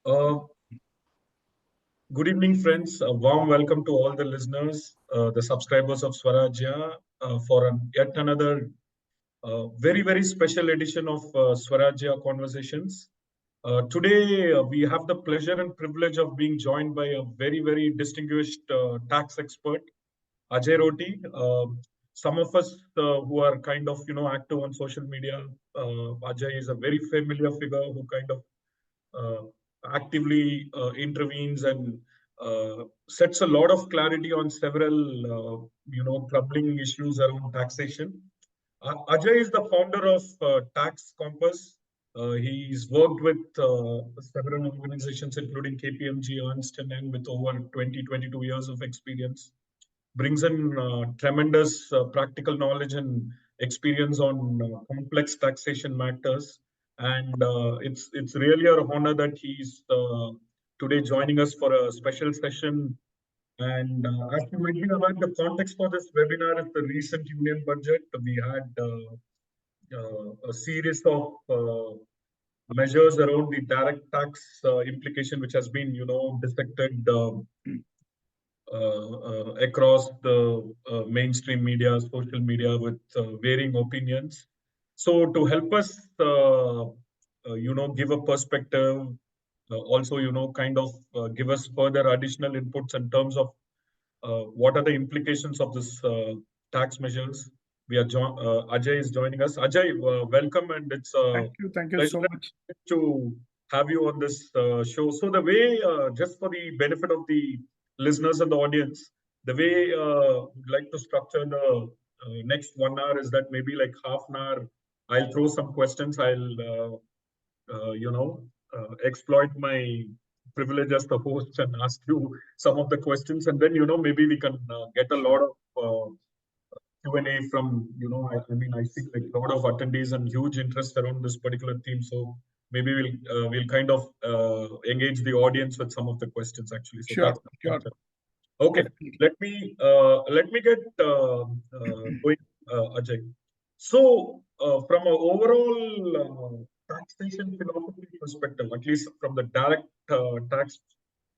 Uh, Good evening, friends. A warm welcome to all the listeners, the subscribers of Swarajya, for yet another very special edition of Swarajya Conversations. Today, we have the pleasure and privilege of being joined by a very distinguished tax expert, Ajay Rotti. Some of us who are kind of, active on social media, Ajay is a very familiar figure who kind of uh, actively intervenes and sets a lot of clarity on several, troubling issues around taxation. Ajay is the founder of Taxcompaas. He's worked with several organizations, including KPMG, Ernst and Young, with over 22 years of experience. Brings in tremendous practical knowledge and experience on complex taxation matters. And it's really an honor that he's today joining us for a special session. And as you might be aware, the context for this webinar is the recent union budget. We had a series of measures around the direct tax implication, which has been, dissected across the mainstream media, social media, with varying opinions. So to help us, give a perspective, also, kind of give us further additional inputs in terms of what are the implications of this tax measures. Ajay is joining us. Ajay, welcome, and it's a Thank you so pleasure much to have you on this show. So the way, just for the benefit of the listeners and the audience, the way we'd like to structure the next 1 hour is that maybe like half an hour, I'll throw some questions. I'll, exploit my privilege as the host and ask you some of the questions, and then maybe we can get a lot of Q&A from I mean, I see like a lot of attendees and huge interest around this particular theme. So maybe we'll kind of engage the audience with some of the questions actually. So sure. Okay. Let me get going, Ajay. So from an overall taxation philosophy perspective, at least from the direct tax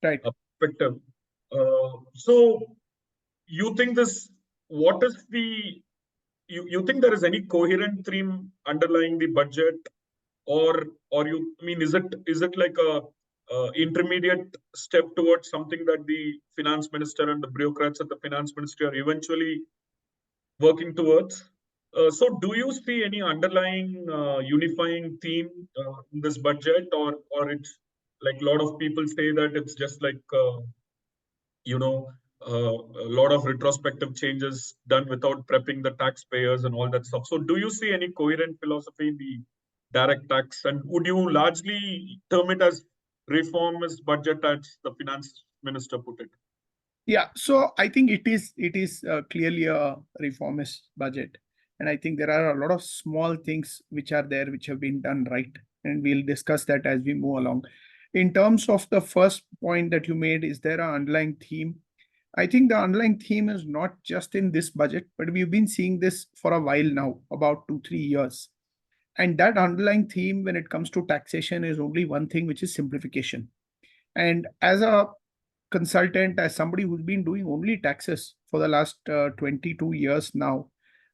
perspective, so you think this? What is the you think there is any coherent theme underlying the budget, or you I mean, is it like a intermediate step towards something that the finance minister and the bureaucrats at the finance ministry are eventually working towards? So do you see any underlying unifying theme in this budget, or it's like a lot of people say that it's just like a lot of retrospective changes done without prepping the taxpayers and all that stuff. So do you see any coherent philosophy in the direct tax, and would you largely term it as reformist budget as the finance minister put it? Yeah, so I think it is clearly a reformist budget, and I think there are a lot of small things which are there which have been done right, and we'll discuss that as we move along. In terms of the first point that you made, is there an underlying theme? I think the underlying theme is not just in this budget, but we've been seeing this for a while now, about 2-3 years. And that underlying theme when it comes to taxation is only one thing, which is simplification. And as a consultant, as somebody who's been doing only taxes for the last 22 years now,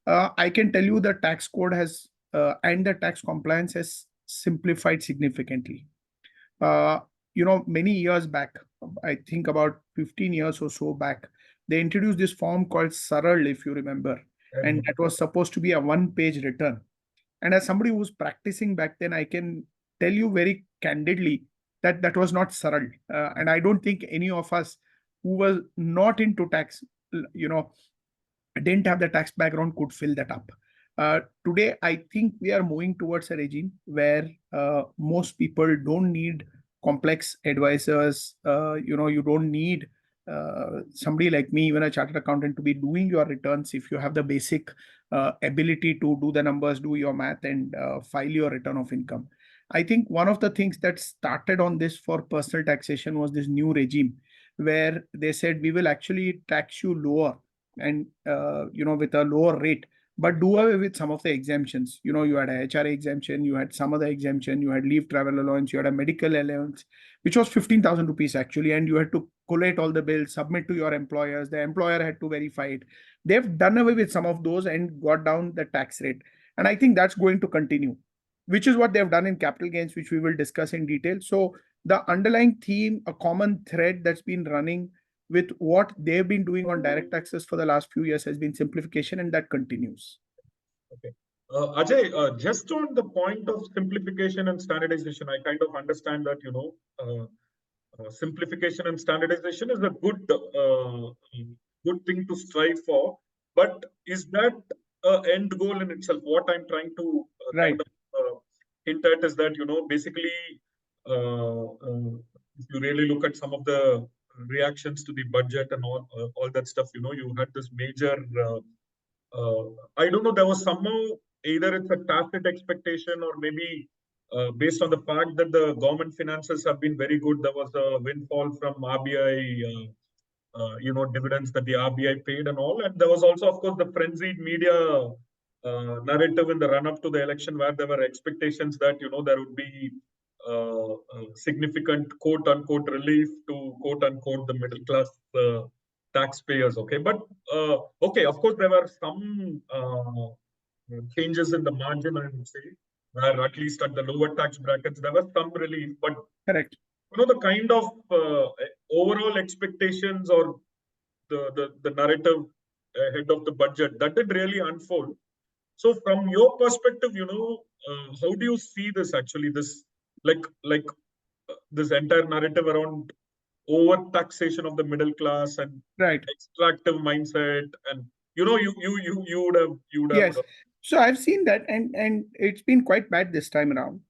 I can tell you the tax code has and the tax compliance has simplified significantly. Many years back, I think about 15 years or so back, they introduced this form called Saral, if you remember, and that was supposed to be a one-page return. And as somebody who was practicing back then, I can tell you very candidly that that was not Saral. And I don't think any of us who was not into tax, didn't have the tax background could fill that up. Today, I think we are moving towards a regime where most people don't need complex advisors. You don't need somebody like me, even a chartered accountant, to be doing your returns. If you have the basic ability to do the numbers, do your math, and file your return of income. I think one of the things that started on this for personal taxation was this new regime, where they said we will actually tax you lower and with a lower rate, but do away with some of the exemptions. You had a HRA exemption, you had some other exemption, you had leave travel allowance, you had a medical allowance, which was 15,000 rupees actually, and you had to collate all the bills, submit to your employers. The employer had to verify it. They've done away with some of those and got down the tax rate. And I think that's going to continue, which is what they've done in capital gains, which we will discuss in detail. So the underlying theme, a common thread that's been running with what they've been doing on direct taxes for the last few years has been simplification, and that continues. Okay. Ajay, just on the point of simplification and standardization, I kind of understand that, simplification and standardization is a good thing to strive for. But is that an end goal in itself? What I'm trying to Right. hint at is that, basically, if you really look at some of the reactions to the budget and all that stuff, you had this major uh, I don't know, there was somehow either it's a tacit expectation or maybe based on the fact that the government finances have been very good, there was a windfall from RBI, dividends that the RBI paid and all. And there was also, of course, the frenzied media narrative in the run up to the election where there were expectations that, there would be significant quote unquote relief to quote unquote the middle class taxpayers. Okay. But okay, of course, there were some changes in the margin, I would say, where at least at the lower tax brackets, there was some relief. But Correct. the kind of overall expectations or the narrative ahead of the budget that did really unfold. So, from your perspective, how do you see this actually? This like this entire narrative around over taxation of the middle class and Right. extractive mindset, and you would have Yes. So I've seen that, and it's been quite bad this time around.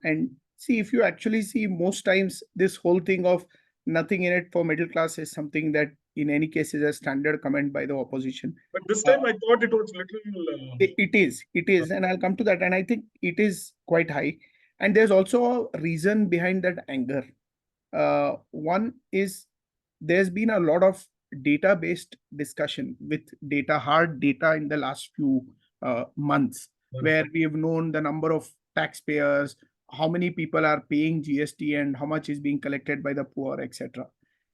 And see, if you actually see, most times this whole thing of nothing in it for middle class is something that in any case is a standard comment by the opposition. but this Uh, time I thought it was little it is, and I'll come to that. And I think it is quite high. And there's also a reason behind that anger. One is there's been a lot of data-based discussion with hard data in the last few months, months. where we have known the number of taxpayers, how many people are paying GST, and how much is being collected by the poor, etc.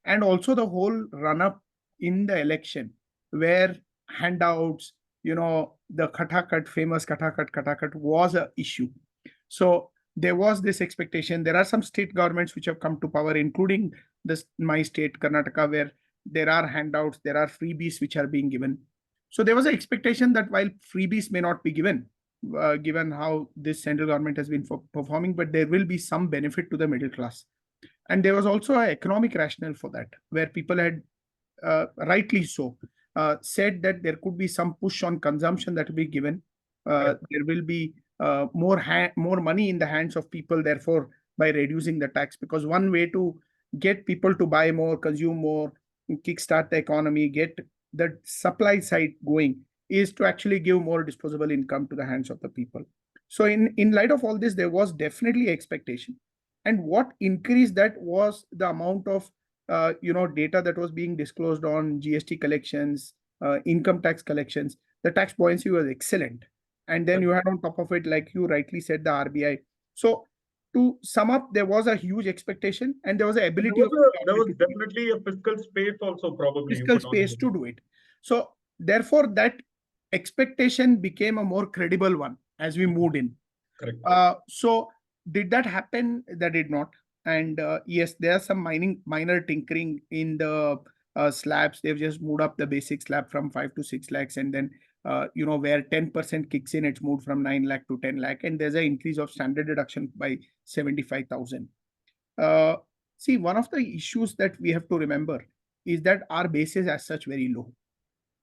And also the whole run-up in the election, where handouts, the Katakat, famous Katakat was a issue. So there was this expectation. There are some state governments which have come to power, including my state, Karnataka, where there are handouts, there are freebies which are being given. So there was an expectation that while freebies may not be given, given how this central government has been performing, but there will be some benefit to the middle class. And there was also an economic rationale for that, where people had, rightly so, said that there could be some push on consumption that will be given. There will be more money in the hands of people, therefore, by reducing the tax. Because one way to get people to buy more, consume more, kickstart the economy, get the supply side going, is to actually give more disposable income to the hands of the people. So in light of all this, there was definitely expectation. And what increased that was the amount of data that was being disclosed on GST collections, income tax collections. The tax buoyancy was excellent. And then you had on top of it, like you rightly said, the RBI. So to sum up, there was a huge expectation, and there was an ability of There was definitely a fiscal space also, probably you fiscal could space argue. to do it. So therefore, that expectation became a more credible one as we moved in. Correct. So did that happen? That did not. And yes, there are some minor tinkering in the slabs. They've just moved up the basic slab from 5 to 6 lakhs, and then where 10% kicks in, it's moved from 9 lakh to 10 lakh, and there's an increase of standard deduction by 75,000. Uh, See, one of the issues that we have to remember is that our base is as such very low.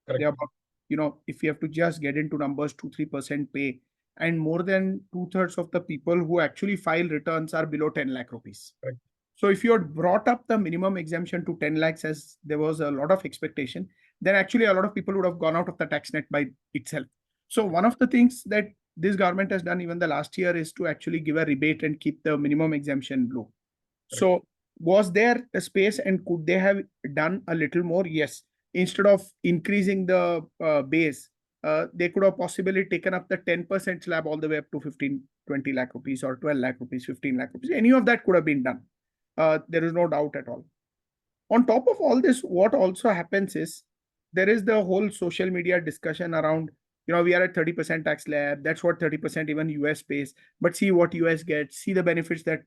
They Correct. are about, if you have to just get into numbers, 2-3% pay, and more than two-thirds of the people who actually file returns are below 10 lakh rupees. Correct. So if you had brought up the minimum exemption to 10 lakhs, as there was a lot of expectation, then actually a lot of people would have gone out of the tax net by itself. So one of the things that this government has done even the last year is to actually give a rebate and keep the minimum exemption low. So was there a space, and could they have done a little more? Yes. Instead of increasing the base, they could have possibly taken up the 10% slab all the way up to 15, 20 lakh rupees or 12 lakh rupees, 15 lakh rupees. Any of that could have been done. There is no doubt at all. On top of all this, what also happens is there is the whole social media discussion around, we are at 30% tax slab. That's what 30% even US pays. But see what US gets, see the benefits that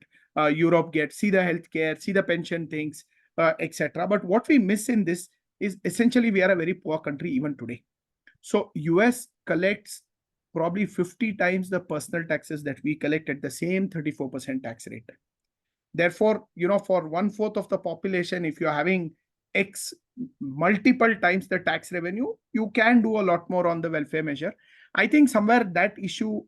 Europe gets, see the healthcare, see the pension things, etc. But what we miss in this is essentially we are a very poor country even today. So US collects probably 50 times the personal taxes that we collect at the same 34% tax rate. Therefore, for 1/4 of the population, if you're having X multiple times the tax revenue, you can do a lot more on the welfare measure. I think somewhere that issue,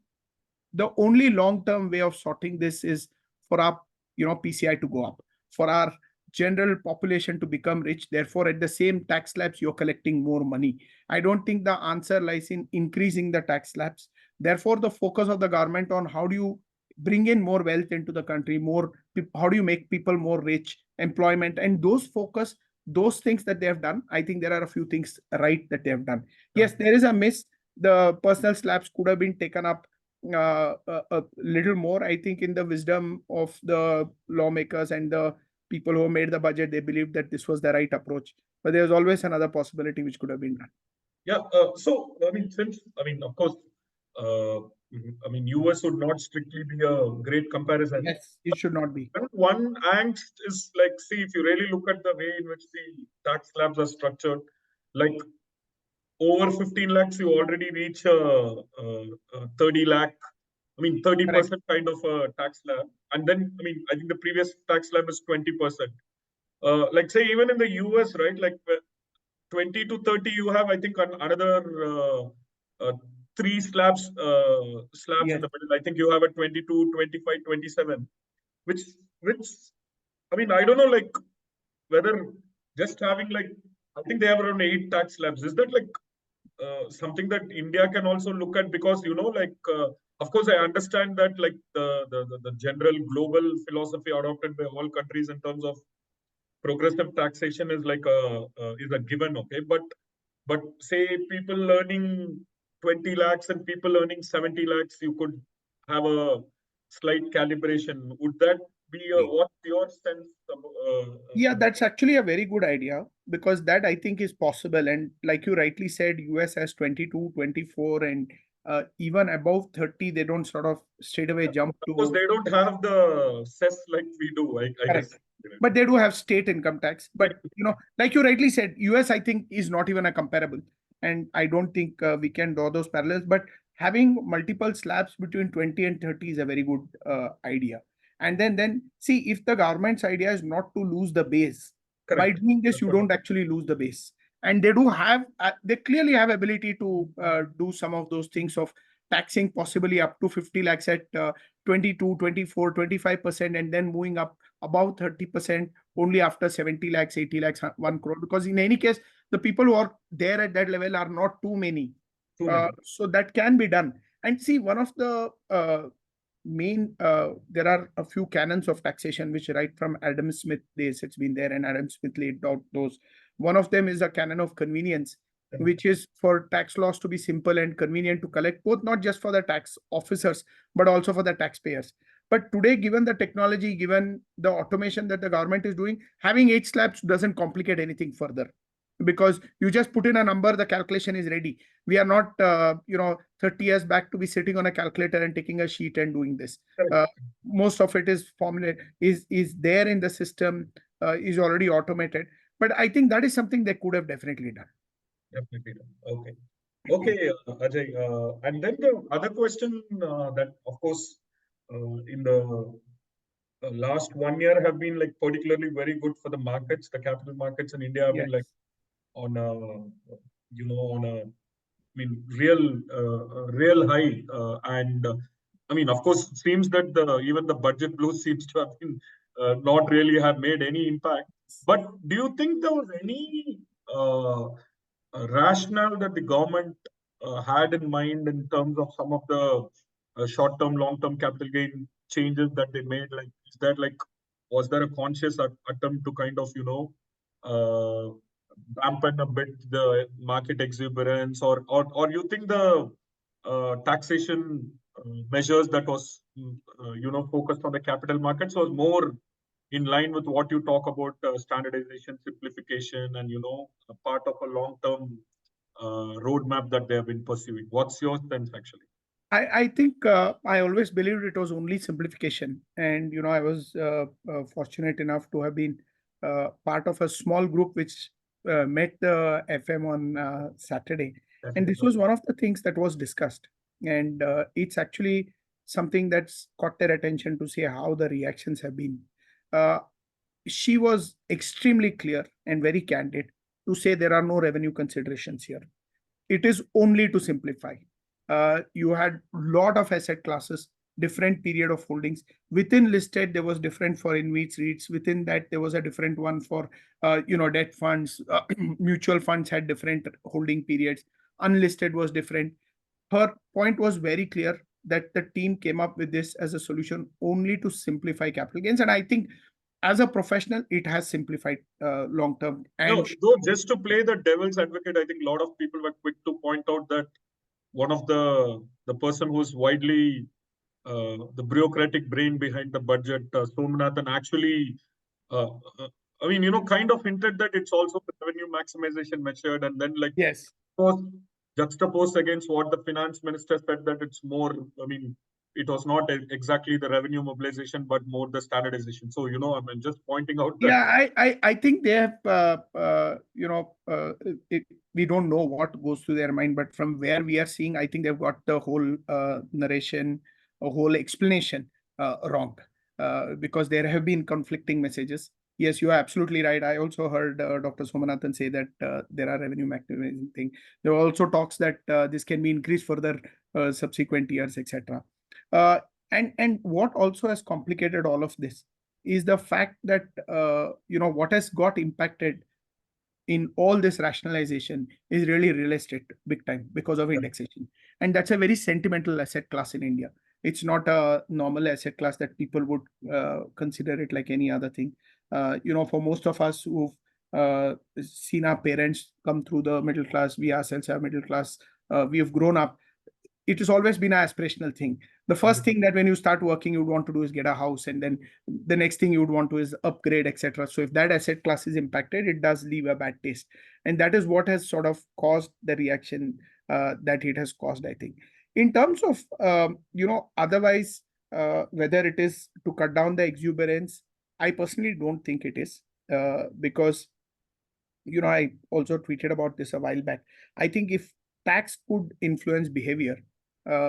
the only long-term way of sorting this is for our, PCI to go up, for our general population to become rich. Therefore, at the same tax slabs, you're collecting more money. I don't think the answer lies in increasing the tax slabs. Therefore, the focus of the government on how do you bring in more wealth into the country, how do you make people more rich, employment, and those things that they have done. I think there are a few things right that they have done. Yes, there is a miss. The personal slabs could have been taken up a little more. I think in the wisdom of the lawmakers and the people who made the budget, they believed that this was the right approach. But there's always another possibility which could have been done. Yeah. So, of course, uh, US would not strictly be a great comparison. Yes, it should not be. One angst is like, see, if you really look at the way in which the tax slabs are structured, like over 15 lakhs, you already reach 30 lakh. 30% kind of a tax slab. And then, I think the previous tax slab is 20%. Like, say, even in the US, right, like 20 to 30, you have, I think, another uh, three slabs in Yes. the middle. I think you have a 22, 25, 27, which, I don't know, like, whether just having, like, I think they have around 8 tax slabs. Is that, like, something that India can also look at? Because, of course, I understand that, like, the general global philosophy adopted by all countries in terms of progressive taxation is like is a given, okay? But say people earning 20 lakhs and people earning 70 lakhs, you could have a slight calibration. Would that be what's your sense Yeah, about that's actually a very good idea because that I think is possible. And like you rightly said, US has 22, 24, and even above 30, they don't sort of straight away that? jump Of course, to. they don't have the cess like we do, I guess. Correct. But they do have state income tax. But, like you rightly said, US, I think, is not even a comparable. And I don't think we can draw those parallels. But having multiple slabs between 20 and 30 is a very good idea. And then see, if the government's idea is not to lose the base, by Correct. doing this, That's you what don't actually lose the base. And they clearly have ability to do some of those things of taxing possibly up to 50 lakhs at 22, 24, 25%, and then moving up about 30% only after 70 lakhs, 80 lakhs, 1 crore. Because in any case, the people who are there at that level are not too many. too many. So that can be done. And see, one of the there are a few canons of taxation which right from Adam Smith days it's been there, and Adam Smith laid out those. One of them is a canon of convenience, which is for tax laws to be simple and convenient to collect, both not just for the tax officers but also for the taxpayers. But today, given the technology, given the automation that the government is doing, having 8 slabs doesn't complicate anything further, because you just put in a number, the calculation is ready. We are not 30 years back to be sitting on a calculator and taking a sheet and doing this. Correct. uh, Most of it is formulated, is there in the system, is already automated. But I think that is something they could have definitely done. Definitely. Okay. Okay, Ajay. And then the other question that, of course, in the last 1 year have been like particularly very good for the markets. The capital markets in India have been like Yes. on a, on a, real high. And of course, it seems that even the budget blues seems to have been not really have made any impact. But do you think there was any rationale that the government had in mind in terms of some of the short-term, long-term capital gain changes that they made? Like, is that like, was there a conscious attempt to kind of, uh, dampen a bit the market exuberance, or you think the taxation measures that was focused on the capital markets was more in line with what you talk about standardization, simplification, and a part of a long-term roadmap that they have been pursuing. What's your sense actually? I think I always believed it was only simplification. And, I was fortunate enough to have been part of a small group which met the FM on Saturday. And this was one of the things that was discussed. And it's actually something that's caught their attention to see how the reactions have been. Uh, she was extremely clear and very candid to say there are no revenue considerations here. It is only to simplify. You had lot of asset classes, different period of holdings. Within listed, there was different for InvITs, REITs. Within that, there was a different one for debt funds. Mutual funds had different holding periods. Unlisted was different. Her point was very clear that the team came up with this as a solution only to simplify capital gains. And I think as a professional, it has simplified long term. No, And though just to play the devil's advocate, I think a lot of people were quick to point out that one of the person who's widely the bureaucratic brain behind the budget, Somnathan, actually, uh, uh, I mean, kind of hinted that it's also a revenue maximization measured, and then like yes, was juxtaposed against what the finance minister said that it's more. I mean, it was not exactly the revenue mobilization, but more the standardization. So I mean, just pointing out that. yeah, I think they have, it, we don't know what goes through their mind, but from where we are seeing, I think they've got the whole narration, a whole explanation wrong, because there have been conflicting messages. Yes, you are absolutely right. I also heard Dr. Somanathan say that there are revenue maximizing thing. There are also talks that this can be increased further subsequent years, etc. Uh, and what also has complicated all of this is the fact that what has got impacted in all this rationalization is really real estate big time because of indexation, and that's a very sentimental asset class in India. It's not a normal asset class that people would consider it like any other thing. For most of us who've seen our parents come through the middle class, we ourselves are middle class, we have grown up, it has always been an aspirational thing. The first thing that when you start working, you would want to do is get a house, and then the next thing you would want to is upgrade, etc. So if that asset class is impacted, it does leave a bad taste, and that is what has sort of caused the reaction that it has caused. I think, in terms of otherwise, whether it is to cut down the exuberance, I personally don't think it is, because I also tweeted about this a while back. I think if tax could influence behavior,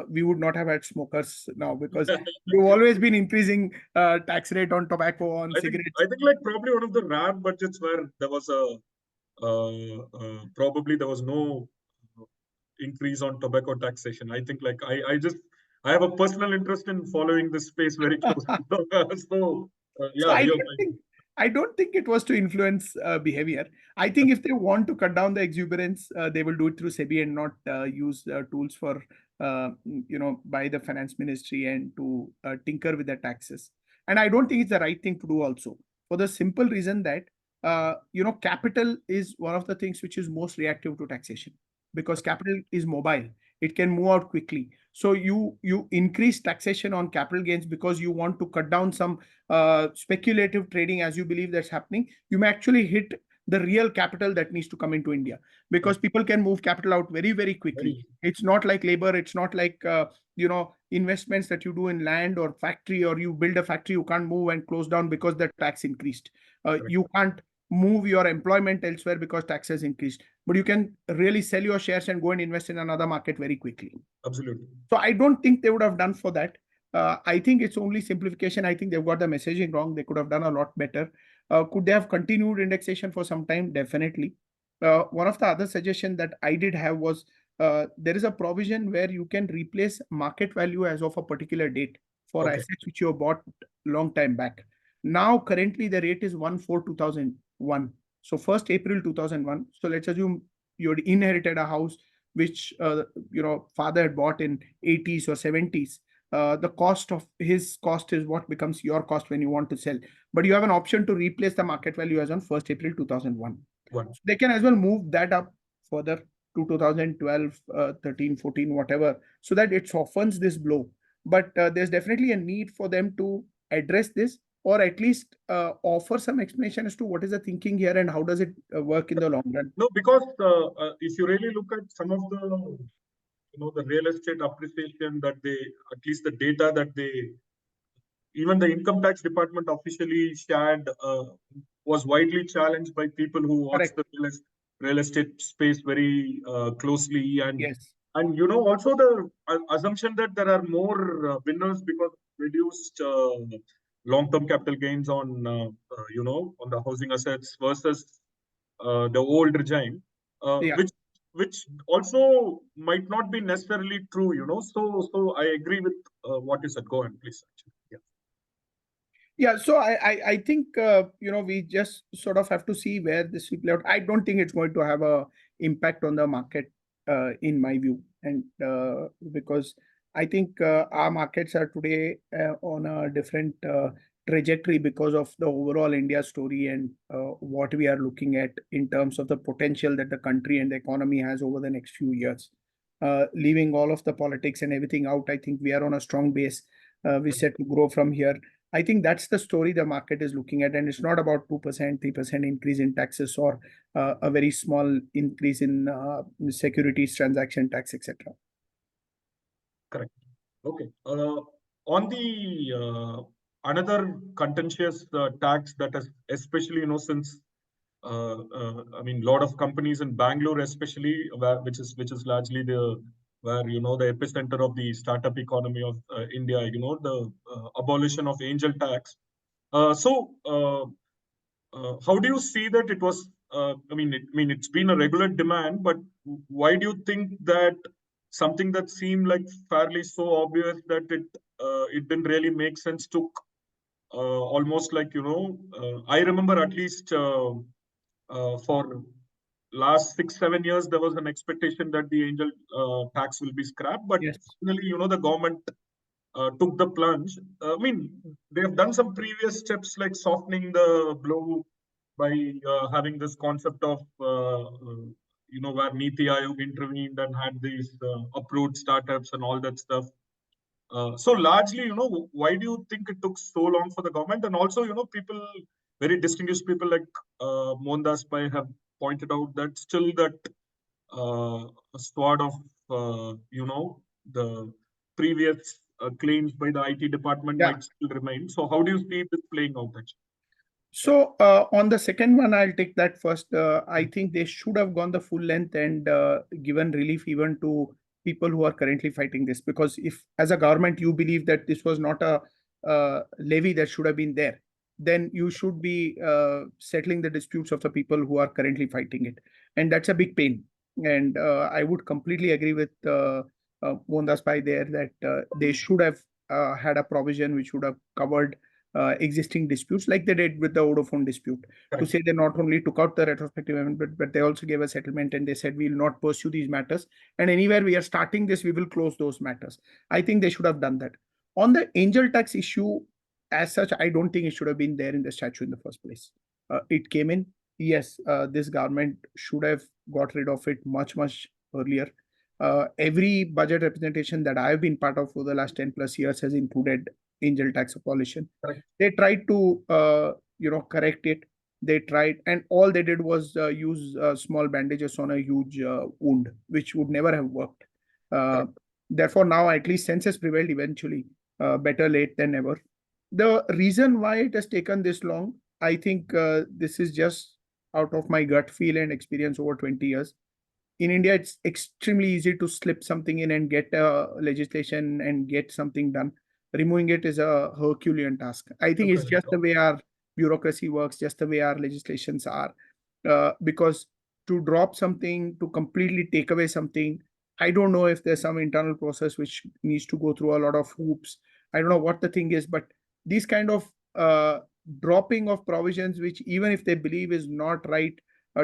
we would not have had smokers now, because you've always been increasing tax rate on tobacco, on cigarettes. I think like probably one of the rare budgets where there was probably there was no increase on tobacco taxation. I think like I have a personal interest in following this space very closely. So So yeah, I don't think it was to influence behavior. I think if they want to cut down the exuberance, they will do it through SEBI and not use tools for by the finance ministry and to tinker with the taxes. And I don't think it's the right thing to do also, for the simple reason that capital is one of the things which is most reactive to taxation, because capital is mobile. It can move out quickly. So you increase taxation on capital gains because you want to cut down some speculative trading, as you believe that's happening. You may actually hit the real capital that needs to come into India, because people can move capital out very, very quickly. It's not like labor. It's not like investments that you do in land or factory, or you build a factory, you can't move and close down because the tax increased. You can't move your employment elsewhere because taxes increased, but you can really sell your shares and go and invest in another market very quickly. Absolutely. So I don't think they would have done for that. I think it's only simplification. I think they've got the messaging wrong. They could have done a lot better. Could they have continued indexation for some time? Definitely. One of the other suggestions that I did have was there is a provision where you can replace market value as of a particular date for assets which you have bought long time back. Now, currently, the rate is 1/4/2001. So 1st April 2001. So let's assume you had inherited a house which father had bought in 80s or 70s. The cost of his cost is what becomes your cost when you want to sell. But you have an option to replace the market value as on 1st April 2001. One. So they can as well move that up further to 2012, 13, 14, whatever, so that it softens this blow. But there's definitely a need for them to address this, or at least offer some explanation as to what is the thinking here and how does it work in the long run. No, because if you really look at some of the, the real estate appreciation that they, at least the data that they, even the income tax department officially shared, was widely challenged by people who watch Correct. the real estate space very closely, Yes. and also the assumption that there are more winners because reduced long-term capital gains on on the housing assets versus the old regime, Yeah. which also might not be necessarily true. So I agree with what you said. Go ahead, please. Actually. Yeah. Yeah, so I think we just sort of have to see where this will play out. I don't think it's going to have a impact on the market, in my view, and because I think our markets are today on a different trajectory because of the overall India story and what we are looking at in terms of the potential that the country and the economy has over the next few years. Leaving all of the politics and everything out, I think we are on a strong base. We set to grow from here. I think that's the story the market is looking at, and it's not about 2%, 3% increase in taxes or a very small increase in securities transaction tax, etc. Correct. Okay. On the another contentious tax that has, especially since I mean, lot of companies in Bangalore, especially, which is largely the where the epicenter of the startup economy of India. The abolition of angel tax. How do you see that it was? It's been a regular demand, but why do you think that something that seemed like fairly so obvious that it didn't really make sense took almost like I remember at least for last 6-7 years there was an expectation that the angel tax will be scrapped, but Yes. finally the government took the plunge. They have done some previous steps like softening the blow by having this concept of where Niti Aayog intervened and had these approved startups and all that stuff. So largely, why do you think it took so long for the government? And also, people, very distinguished people like Mohandas Pai have pointed out that still that sword of, the previous claims by the IT department Yeah. might still remain. So how do you see this playing out actually? So on the second one, I'll take that first. I think they should have gone the full length and given relief even to people who are currently fighting this. Because if, as a government, you believe that this was not a levy that should have been there, then you should be settling the disputes of the people who are currently fighting it, and that's a big pain. And I would completely agree with Mohandas Pai there that they should have had a provision which would have covered existing disputes, like they did with the Vodafone dispute. To Correct. say they not only took out the retrospective amendment, but they also gave a settlement and they said we will not pursue these matters. And anywhere we are starting this, we will close those matters. I think they should have done that. On the angel tax issue, as such, I don't think it should have been there in the statute in the first place. It came in. Yes, this government should have got rid of it much, much earlier. Every budget representation that I've been part of for the last 10 plus years has included angel tax abolition. Correct. They tried to correct it. They tried, and all they did was use small bandages on a huge wound, which would never have worked. uh, Correct. Therefore now at least sense has prevailed eventually. Better late than never. The reason why it has taken this long, I think this is just out of my gut feel and experience over 20 years. In India, it's extremely easy to slip something in and get legislation and get something done. Removing it is a Herculean task. I think it's Okay. just the way our bureaucracy works, just the way our legislations are. Because to drop something, to completely take away something, I don't know if there's some internal process which needs to go through a lot of hoops. I don't know what the thing is, but these kind of dropping of provisions, which even if they believe is not right,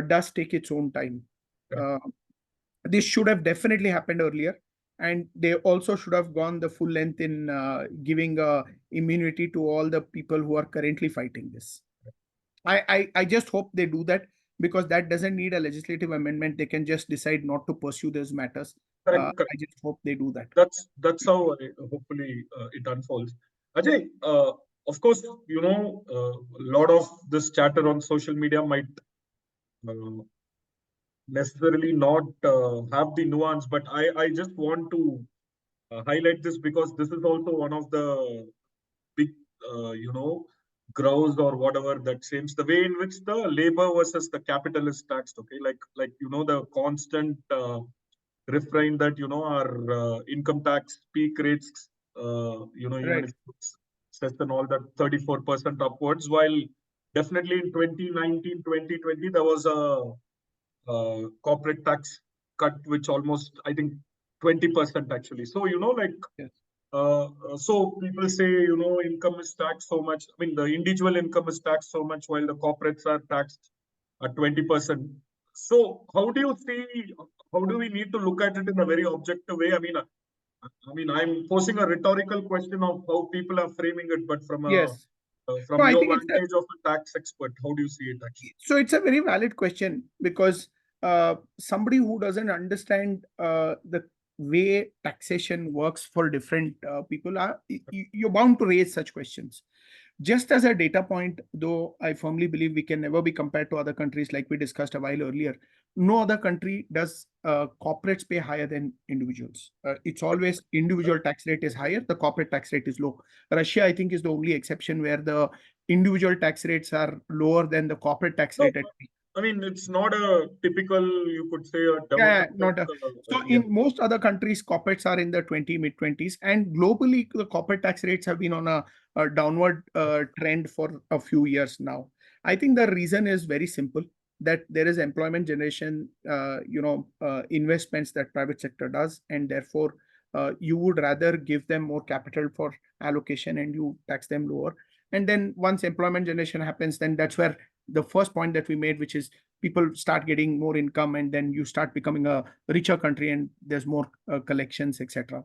does take its own time. Correct. Uh, this should have definitely happened earlier, and they also should have gone the full length in giving immunity to all the people who are currently fighting this. I just hope they do that. because that doesn't need a legislative amendment. They can just decide not to pursue those matters. Correct, correct. I just hope they do that. That's how hopefully it unfolds. Ajay, of course, a lot of this chatter on social media might uh, necessarily not have the nuance, but I just want to highlight this because this is also one of the big, grows or whatever that seems the way in which the labor versus the capital is taxed. Okay, like the constant refrain that our income tax peak rates, even Right. if it's less than all that 34% upwards, while definitely in 2019, 2020 there was a corporate tax cut, which almost I think 20% actually. So Yes. so people say income is taxed so much. I mean the individual income is taxed so much while the corporates are taxed at 20%. So how do you see? How do we need to look at it in a very objective way? I mean, I'm posing a rhetorical question of how people are framing it, but Yes. No, from I your think it's a vantage of a tax expert, how do you see it actually? so it's a very valid question because somebody who doesn't understand the way taxation works for different people you're bound to raise such questions. Just as a data point, though, I firmly believe we can never be compared to other countries, like we discussed a while earlier. No other country does corporates pay higher than individuals. It's always individual tax rate is higher, the corporate tax rate is low. Russia, I think, is the only exception where the individual tax rates are lower than the corporate tax No, rate at. I mean, it's not a typical, you could say, a Yeah, democratic. not a, so Yeah. in most other countries, corporates are in the 20 mid 20s, and globally, the corporate tax rates have been on a downward trend for a few years now. I think the reason is very simple that there is employment generation, investments that private sector does, and therefore you would rather give them more capital for allocation and you tax them lower. And then once employment generation happens, then that's where the first point that we made, which is people start getting more income and then you start becoming a richer country and there's more collections, etc.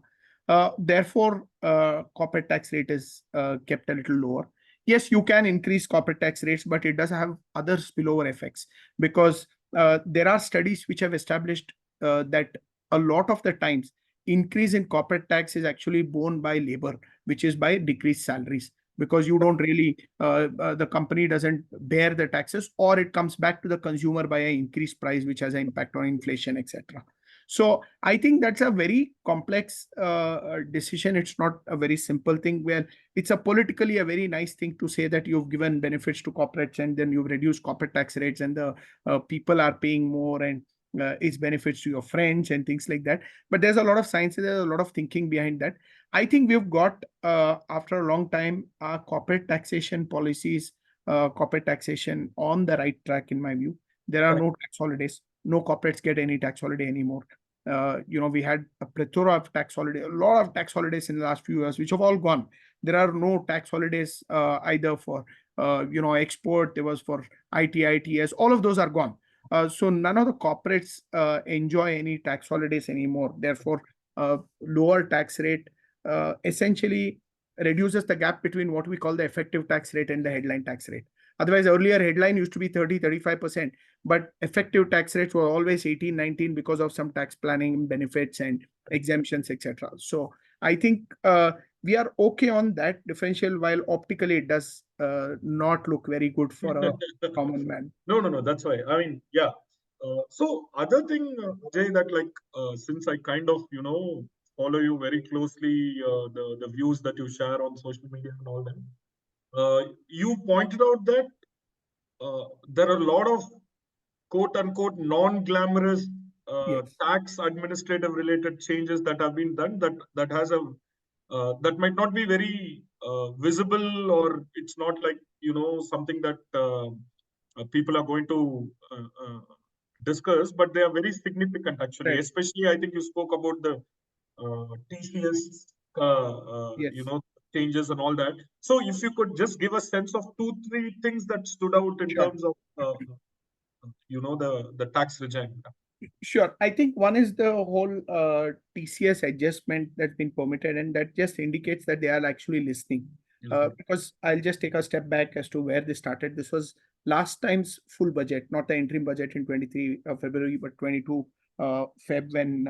Therefore corporate tax rate is kept a little lower. Yes, you can increase corporate tax rates, but it does have other spillover effects because there are studies which have established that a lot of the times increase in corporate tax is actually borne by labor, which is by decreased salaries, because you don't really the company doesn't bear the taxes, or it comes back to the consumer by an increased price which has an impact on inflation, etc. So I think that's a very complex decision. It's not a very simple thing where it's a politically a very nice thing to say that you've given benefits to corporates and then you've reduced corporate tax rates and the people are paying more, and it's benefits to your friends and things like that. But there's a lot of science, there's a lot of thinking behind that. I think we've got, after a long time, our corporate taxation policies, corporate taxation on the right track, in my view. There are Correct. no tax holidays. No corporates get any tax holiday anymore. We had a plethora of tax holiday, a lot of tax holidays in the last few years, which have all gone. There are no tax holidays either for, export. There was for ITITS. All of those are gone. So none of the corporates enjoy any tax holidays anymore. Therefore, lower tax rate essentially reduces the gap between what we call the effective tax rate and the headline tax rate. Otherwise, earlier headline used to be 30-35%, but effective tax rates were always 18-19 because of some tax planning benefits and exemptions, etc. So I think we are okay on that differential, while optically it does not look very good for a common man. No. That's why. I mean, yeah. So other thing, Jay, that since I kind of follow you very closely, the views that you share on social media and all that, you pointed out that there are a lot of quote unquote non-glamorous Yes, tax administrative related changes that have been done that has a that might not be very visible, or it's not like something that people are going to discuss, but they are very significant actually. right. Especially, I think you spoke about the TCS, Yes, changes and all that. So, if you could just give a sense of two, three things that stood out in sure. terms of the tax regime. Sure. I think one is the whole TCS adjustment that's been permitted, and that just indicates that they are actually listening. Mhm. Because I'll just take a step back as to where this started. This was last time's full budget, not the interim budget in 23 February, but 22 Feb, when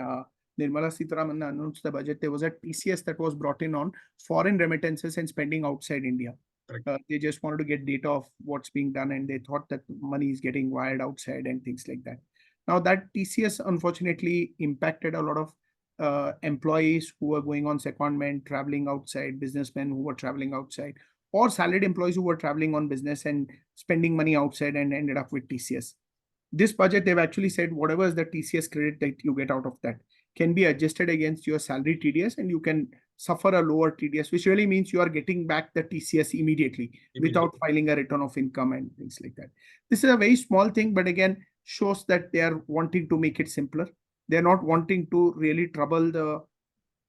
Nirmala Sitharaman announced the budget, there was a TCS that was brought in on foreign remittances and spending outside India. They just wanted to get data of what's being done, and they thought that money is getting wired outside and things like that. Now that TCS unfortunately impacted a lot of employees who were going on secondment, traveling outside, businessmen who were traveling outside, or salaried employees who were traveling on business and spending money outside and ended up with TCS. This budget, they've actually said whatever is the TCS credit that you get out of that can be adjusted against your salary TDS, and you can suffer a lower TDS, which really means you are getting back the TCS immediately without filing a return of income and things like that. This is a very small thing, but again, shows that they are wanting to make it simpler. They're not wanting to really trouble the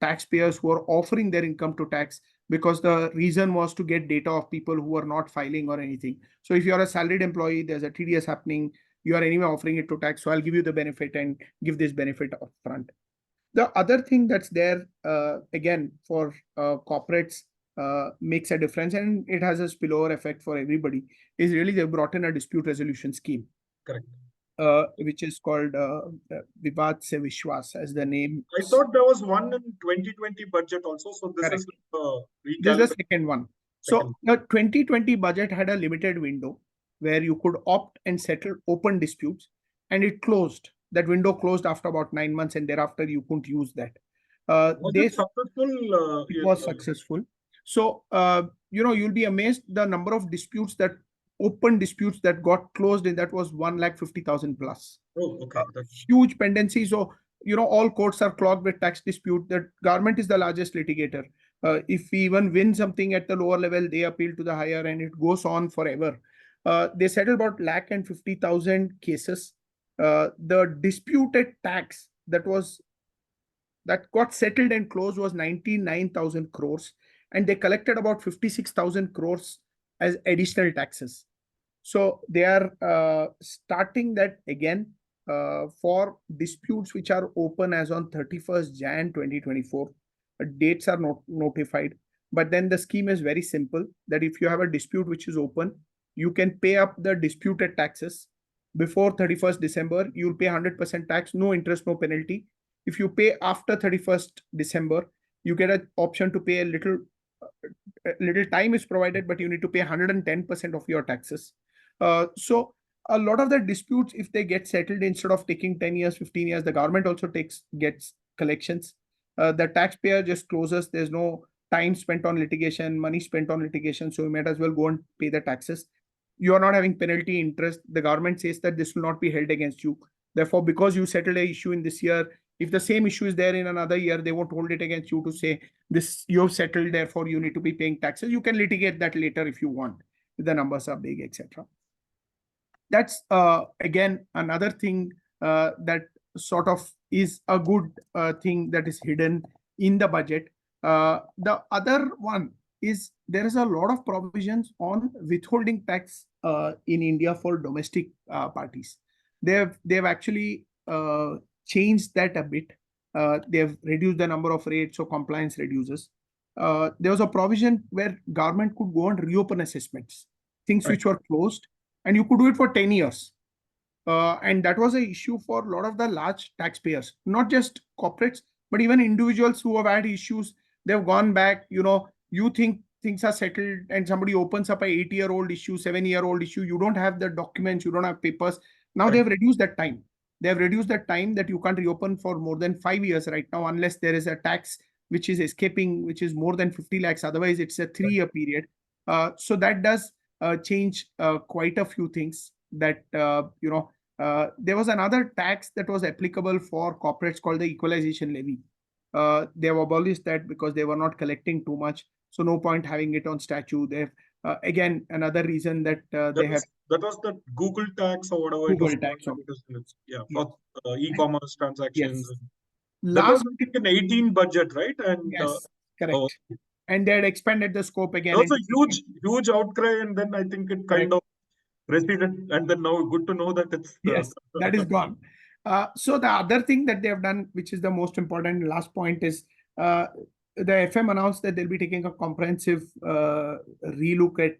taxpayers who are offering their income to tax, because the reason was to get data of people who are not filing or anything. So if you're a salaried employee, there's a TDS happening, you are anyway offering it to tax, so I'll give you the benefit and give this benefit upfront. The other thing that's there, again, for corporates, makes a difference, and it has a spillover effect for everybody, is really they brought in a dispute resolution scheme. Correct. Which is called Vivad Se Vishwas, as the name. I thought there was one in 2020 budget also. So this is this is the second one. So the 2020 budget had a limited window where you could opt and settle open disputes, and it closed. That window closed after about 9 months, and thereafter you couldn't use that. Was it successful? It was successful. So, you'll be amazed the number of disputes that open disputes that got closed, and that was 150,000 plus. Oh, okay. Huge pendency. So, all courts are clogged with tax dispute. The government is the largest litigator. If we even win something at the lower level, they appeal to the higher, and it goes on forever. They settled about 150,000 cases. The disputed tax that got settled and closed was 99,000 crores, and they collected about 56,000 crores as additional taxes. So they are starting that again for disputes which are open as on 31st Jan 2024. Dates are not notified, but then the scheme is very simple, that if you have a dispute which is open, you can pay up the disputed taxes before 31st December. You'll pay 100% tax, no interest, no penalty. If you pay after 31st December, you get an option to pay a little time is provided, but you need to pay 110% of your taxes. So a lot of the disputes, if they get settled, instead of taking 10 years, 15 years, the government also gets collections. The taxpayer just closes. There's no time spent on litigation, money spent on litigation. So you might as well go and pay the taxes. You are not having penalty interest. The government says that this will not be held against you. Therefore, because you settled an issue in this year, if the same issue is there in another year, they won't hold it against you to say this you have settled, therefore you need to be paying taxes. You can litigate that later if you want, if the numbers are big, etc. That's again another thing that sort of is a good thing that is hidden in the budget. The other one is there is a lot of provisions on withholding tax in India for domestic parties. They've actually changed that a bit. They've reduced the number of rates, so compliance reduces. There was a provision where government could go and reopen assessments, things which were closed, and you could do it for 10 years. And that was an issue for a lot of the large taxpayers, not just corporates, but even individuals who have had issues. They've gone back, you think things are settled, and somebody opens up a 8-year-old issue, 7-year-old issue. You don't have the documents, you don't have papers. Now they've reduced that time. They've reduced the time that you can't reopen for more than 5 years right now, unless there is a tax which is escaping, which is more than 50 lakhs. Otherwise, it's a 3-year period. So that does change quite a few things. That there was another tax that was applicable for corporates called the equalization levy. They have abolished that because they were not collecting too much. So no point having it on statute. They've again another reason that they have. That was the Google tax or whatever Google it was. tax. For e-commerce transactions. Yes. That was an 18 budget, right? And yes, correct. And they had expanded the scope again. There was a huge outcry, and then I think it kind of receded, and then now good to know that it's yes, that is gone. So the other thing that they have done, which is the most important last point, is the FM announced that they'll be taking a comprehensive relook at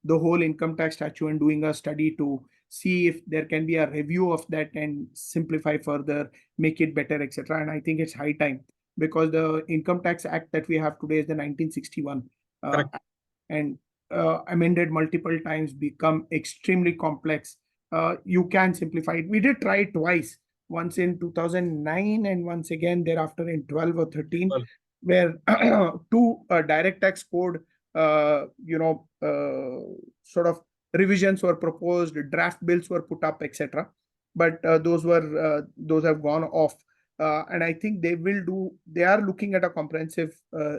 the whole income tax statute and doing a study to see if there can be a review of that and simplify further, make it better, etc. And I think it's high time, because the Income Tax Act that we have today is the 1961, Correct. and amended multiple times, become extremely complex. You can simplify it. We did try it twice, once in 2009 and once again thereafter in 12 or 13, Well, where two direct tax code, sort of revisions were proposed, draft bills were put up, etc. But those have gone off, and I think they are looking at a comprehensive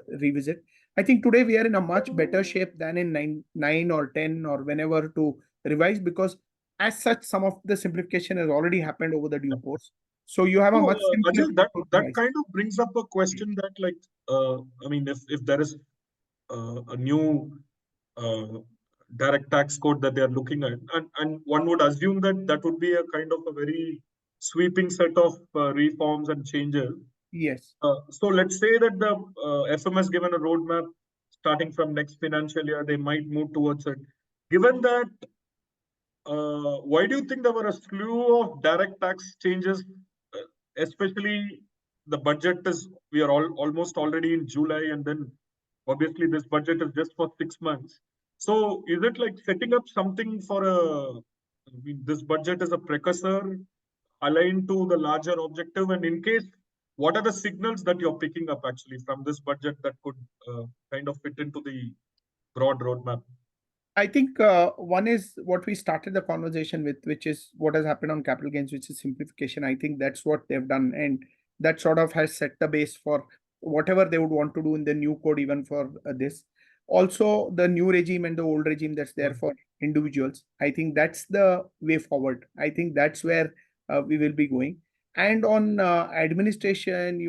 revisit. I think today we are in a much better shape than in nine or 10 or whenever to revise, because as such, some of the simplification has already happened over the due course. So you have a so, much simpler Ajay, that revise. kind of brings up a question that, like, I mean, if there is a new uh, direct tax code that they are looking at, and one would assume that that would be a kind of a very sweeping set of reforms and changes. Yes. So let's say that the FM given a roadmap starting from next financial year, they might move towards it. Given that, why do you think there were a slew of direct tax changes, especially the budget is, we are almost already in July, and then obviously this budget is just for 6 months. So is it like setting up something for I mean, this budget is a precursor aligned to the larger objective, and in case, what are the signals that you're picking up actually from this budget that could kind of fit into the broad roadmap? I think one is what we started the conversation with, which is what has happened on capital gains, which is simplification. I think that's what they've done, and that sort of has set the base for whatever they would want to do in the new code, even for this. Also, the new regime and the old regime that's there for individuals. I think that's the way forward. I think that's where we will be going. And on administration,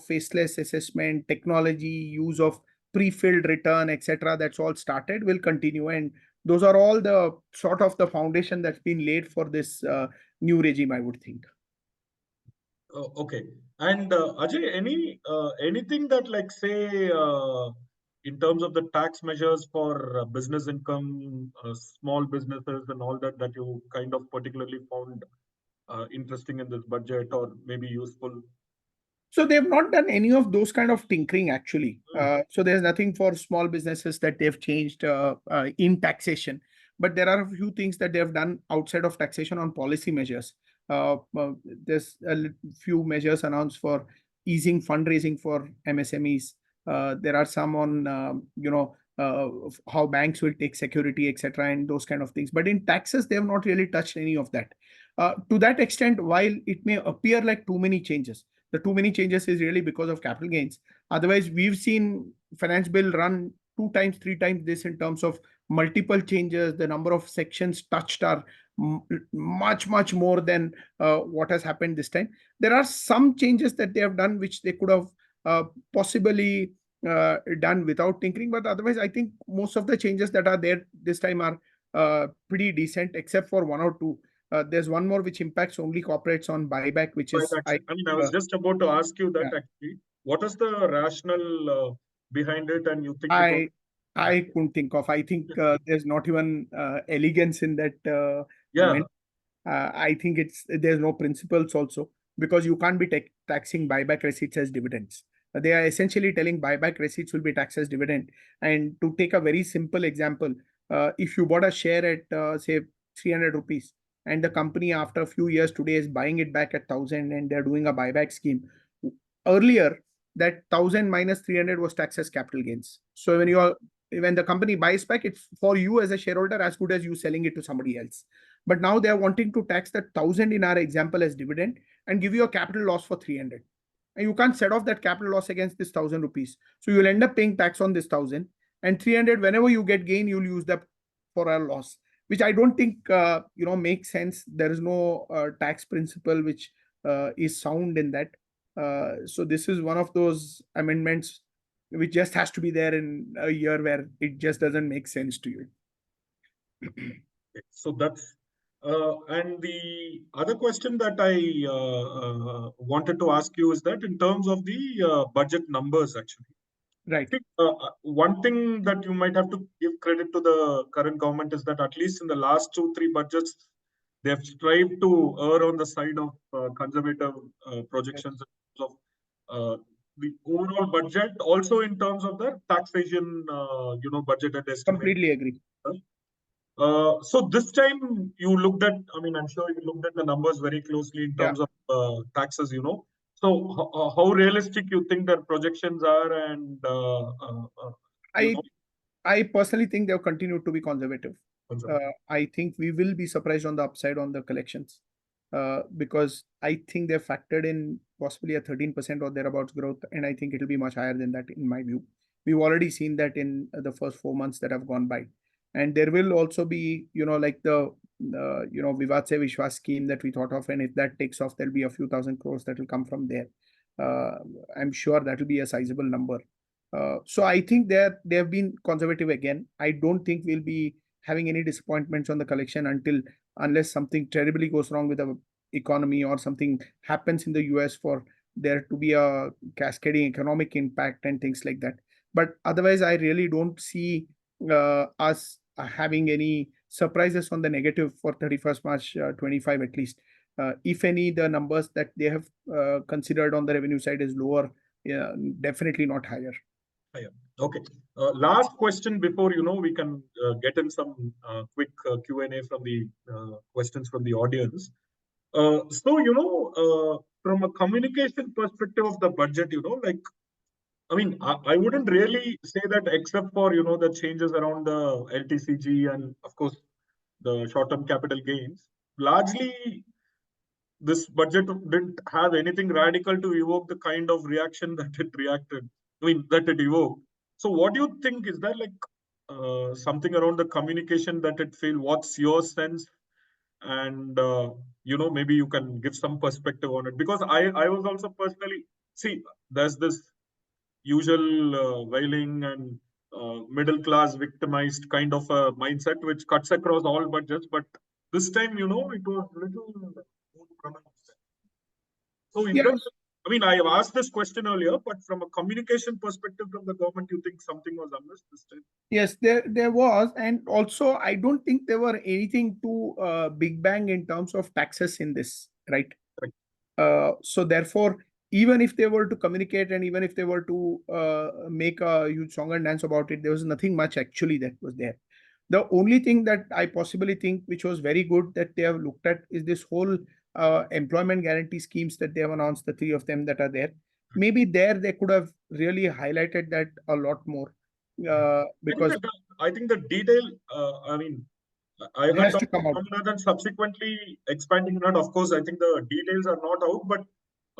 faceless assessment, technology, use of pre-filled return, etc., that's all started, will continue, and those are all the sort of the foundation that's been laid for this new regime, I would think. Oh, okay. And Ajay, anything that, like, say, in terms of the tax measures for business income, small businesses, and all that, that you kind of particularly found interesting in this budget or maybe useful? So they've not done any of those kind of tinkering, actually. Hmm. So there's nothing for small businesses that they've changed in taxation. But there are a few things that they've done outside of taxation on policy measures. There's few measures announced for easing fundraising for MSMEs. There are some on, how banks will take security, etc., and those kind of things. But in taxes, they have not really touched any of that. To that extent, while it may appear like too many changes, the too many changes is really because of capital gains. Otherwise, we've seen finance bill run two times, three times this in terms of multiple changes. The number of sections touched are much, much more than what has happened this time. There are some changes that they have done which they could have possibly done without tinkering, but otherwise, I think most of the changes that are there this time are pretty decent, except for one or two. There's one more which impacts only corporates on buyback, which is Buybacks. I mean, I was just about to ask you that yeah, actually. What is the rationale behind it? And you think it was, I I couldn't think of. I think there's not even elegance in that yeah, amendment. I think there's no principles also, because you can't be taxing buyback receipts as dividends. They are essentially telling buyback receipts will be taxed as dividend. And to take a very simple example, if you bought a share at say 300 rupees, and the company after a few years today is buying it back at 1,000, and they're doing a buyback scheme. Earlier, that 1,000 minus 300 was taxed as capital gains. So when the company buys back, it's for you as a shareholder as good as you selling it to somebody else. But now they are wanting to tax that 1,000 in our example as dividend and give you a capital loss for 300. And you can't set off that capital loss against this 1,000 rupees. So you'll end up paying tax on this 1,000, and 300, whenever you get gain, you'll use that for a loss, which I don't think makes sense. There is no tax principle which is sound in that. So this is one of those amendments which just has to be there in a year where it just doesn't make sense to you. so that's and the other question that I wanted to ask you is that in terms of the budget numbers, actually. Right. One thing that you might have to give credit to the current government is that at least in the last 2, 3 budgets, they have strived to err on the side of conservative Yes. projections in terms of the overall budget, also in terms of the taxation, budgeted estimate. Completely agree. So this time you looked at, I mean, I'm sure you looked at the numbers very closely in Yeah. terms of taxes, So how realistic you think their projections are, and you I know, I personally think they'll continue to be conservative. conservative. I think we will be surprised on the upside on the collections, because I think they've factored in possibly a 13% or thereabouts growth, and I think it'll be much higher than that in my view. We've already seen that in the first 4 months that have gone by, and there will also be, like the Vivad Se Vishwas scheme that we thought of, and if that takes off, there'll be a few thousand crores that will come from there. I'm sure that will be a sizable number. So I think they have been conservative again. I don't think we'll be having any disappointments on the collection unless something terribly goes wrong with the economy or something happens in the US for there to be a cascading economic impact and things like that. But otherwise, I really don't see us having any surprises on the negative for 31st March 25 at least. If any, the numbers that they have considered on the revenue side is lower, definitely not higher. Yeah. Okay. Last question before we can get in some quick Q&A from the questions from the audience. From a communication perspective of the budget, like I mean, I wouldn't really say that except for the changes around the LTCG and of course the short-term capital gains. Largely, this budget didn't have anything radical to evoke the kind of reaction that it reacted. I mean, that it evoked. So, what do you think? Is there like something around the communication that it feel? What's your sense? And maybe you can give some perspective on it, because I was also personally, see, there's this usual wailing and middle class victimized kind of a mindset which cuts across all budgets, but this time it was little more pronounced. So is Yeah. there, I mean, I have asked this question earlier, but from a communication perspective from the government, you think something was amiss this time? Yes, there was, and also I don't think there were anything too big bang in terms of taxes in this, right? Right. So therefore, even if they were to communicate and even if they were to make a huge song and dance about it, there was nothing much actually that was there. The only thing that I possibly think which was very good that they have looked at is this whole employment guarantee schemes that they have announced, the three of them that are there. Maybe there they could have really highlighted that a lot more, because I think the detail, I mean, I it heard has Dr. to come out. Swaminathan subsequently expanding on it. Of course, I think the details are not out, but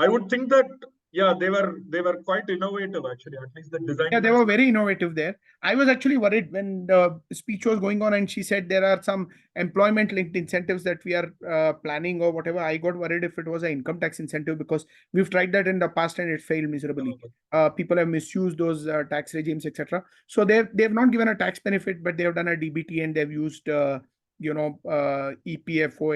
I would think that yeah, they were quite innovative actually. At least the Yeah, design they that's were very innovative there. I was actually worried when the speech was going on and she said there are some employment linked incentives that we are planning or whatever. I got worried if it was an income tax incentive because we've tried that in the past and it failed miserably. People have misused those tax regimes, etc. So they've not given a tax benefit, but they have done a DBT and they've used EPFO,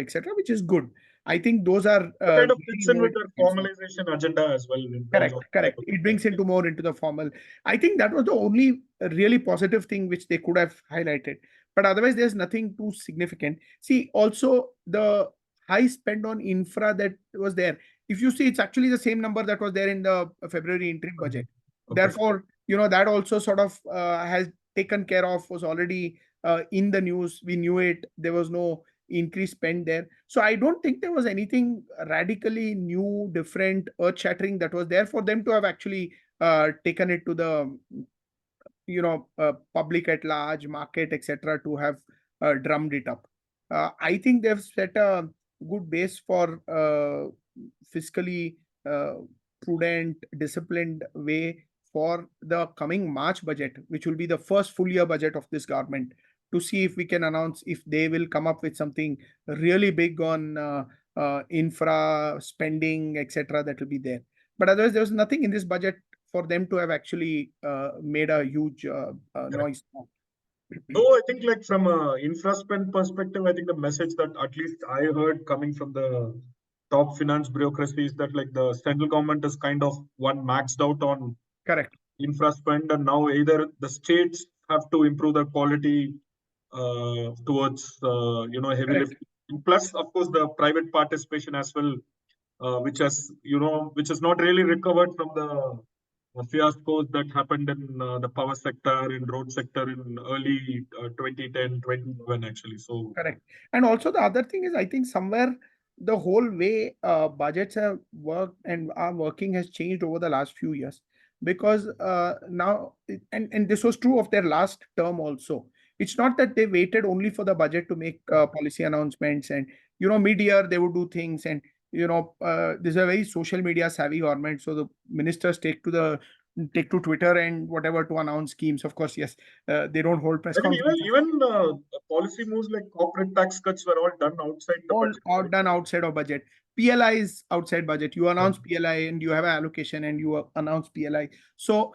etc., which is good. I think those are kind of very fits in with innovative their schemes. formalization agenda as well in terms of Correct. It brings into more into the formal. I think that was the only really positive thing which they could have highlighted. But otherwise, there's nothing too significant. See, also the high spend on infra that was there. If you see, it's actually the same number that was there in the February interim budget. Okay. Therefore, that also sort of has taken care of, was already in the news. We knew it. There was no increased spend there. So I don't think there was anything radically new, different, earth-shattering that was there for them to have actually taken it to the public at large, market, etc., to have drummed it up. I think they've set a good base for fiscally prudent, disciplined way for the coming March budget, which will be the first full year budget of this government, to see if we can announce if they will come up with something really big on infra spending, etc., that will be there. But otherwise, there was nothing in this budget for them to have actually made a huge noise. Though I think like from a infra spend perspective, I think the message that at least I heard coming from the top finance bureaucracy is that like the central government is kind of one maxed out on Correct. infra spend, and now either the states have to improve the quality towards heavy Correct. lifting. Plus, of course, the private participation as well, which has not really recovered from the fiascos that happened in the power sector, in road sector in early 2010, 2011 actually. So Correct. And also the other thing is, I think somewhere the whole way budgets have worked and are working has changed over the last few years. Because now, and this was true of their last term also. It's not that they waited only for the budget to make policy announcements, and mid-year they would do things, and this is a very social media savvy government. So the ministers take to Twitter and whatever to announce schemes. Of course, yes, they don't hold press I mean, even conferences. even policy moves like corporate tax cuts were all done outside the All budget, are right? done outside of budget. PLI is outside budget. You Yeah. announce PLI and you have an allocation and you announce PLI. So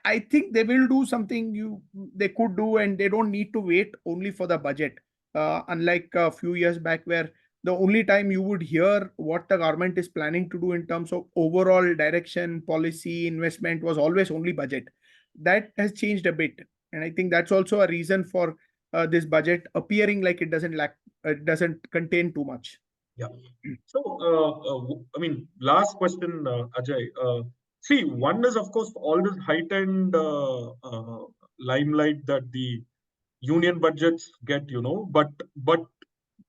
I think they will do something they could do, and they don't need to wait only for the budget. Unlike a few years back, where the only time you would hear what the government is planning to do in terms of overall direction, policy, investment was always only budget. That has changed a bit, and I think that's also a reason for this budget appearing like it doesn't contain too much. Yeah. So, I mean, last question, Ajay. See, one is of course all this heightened limelight that the union budgets get, but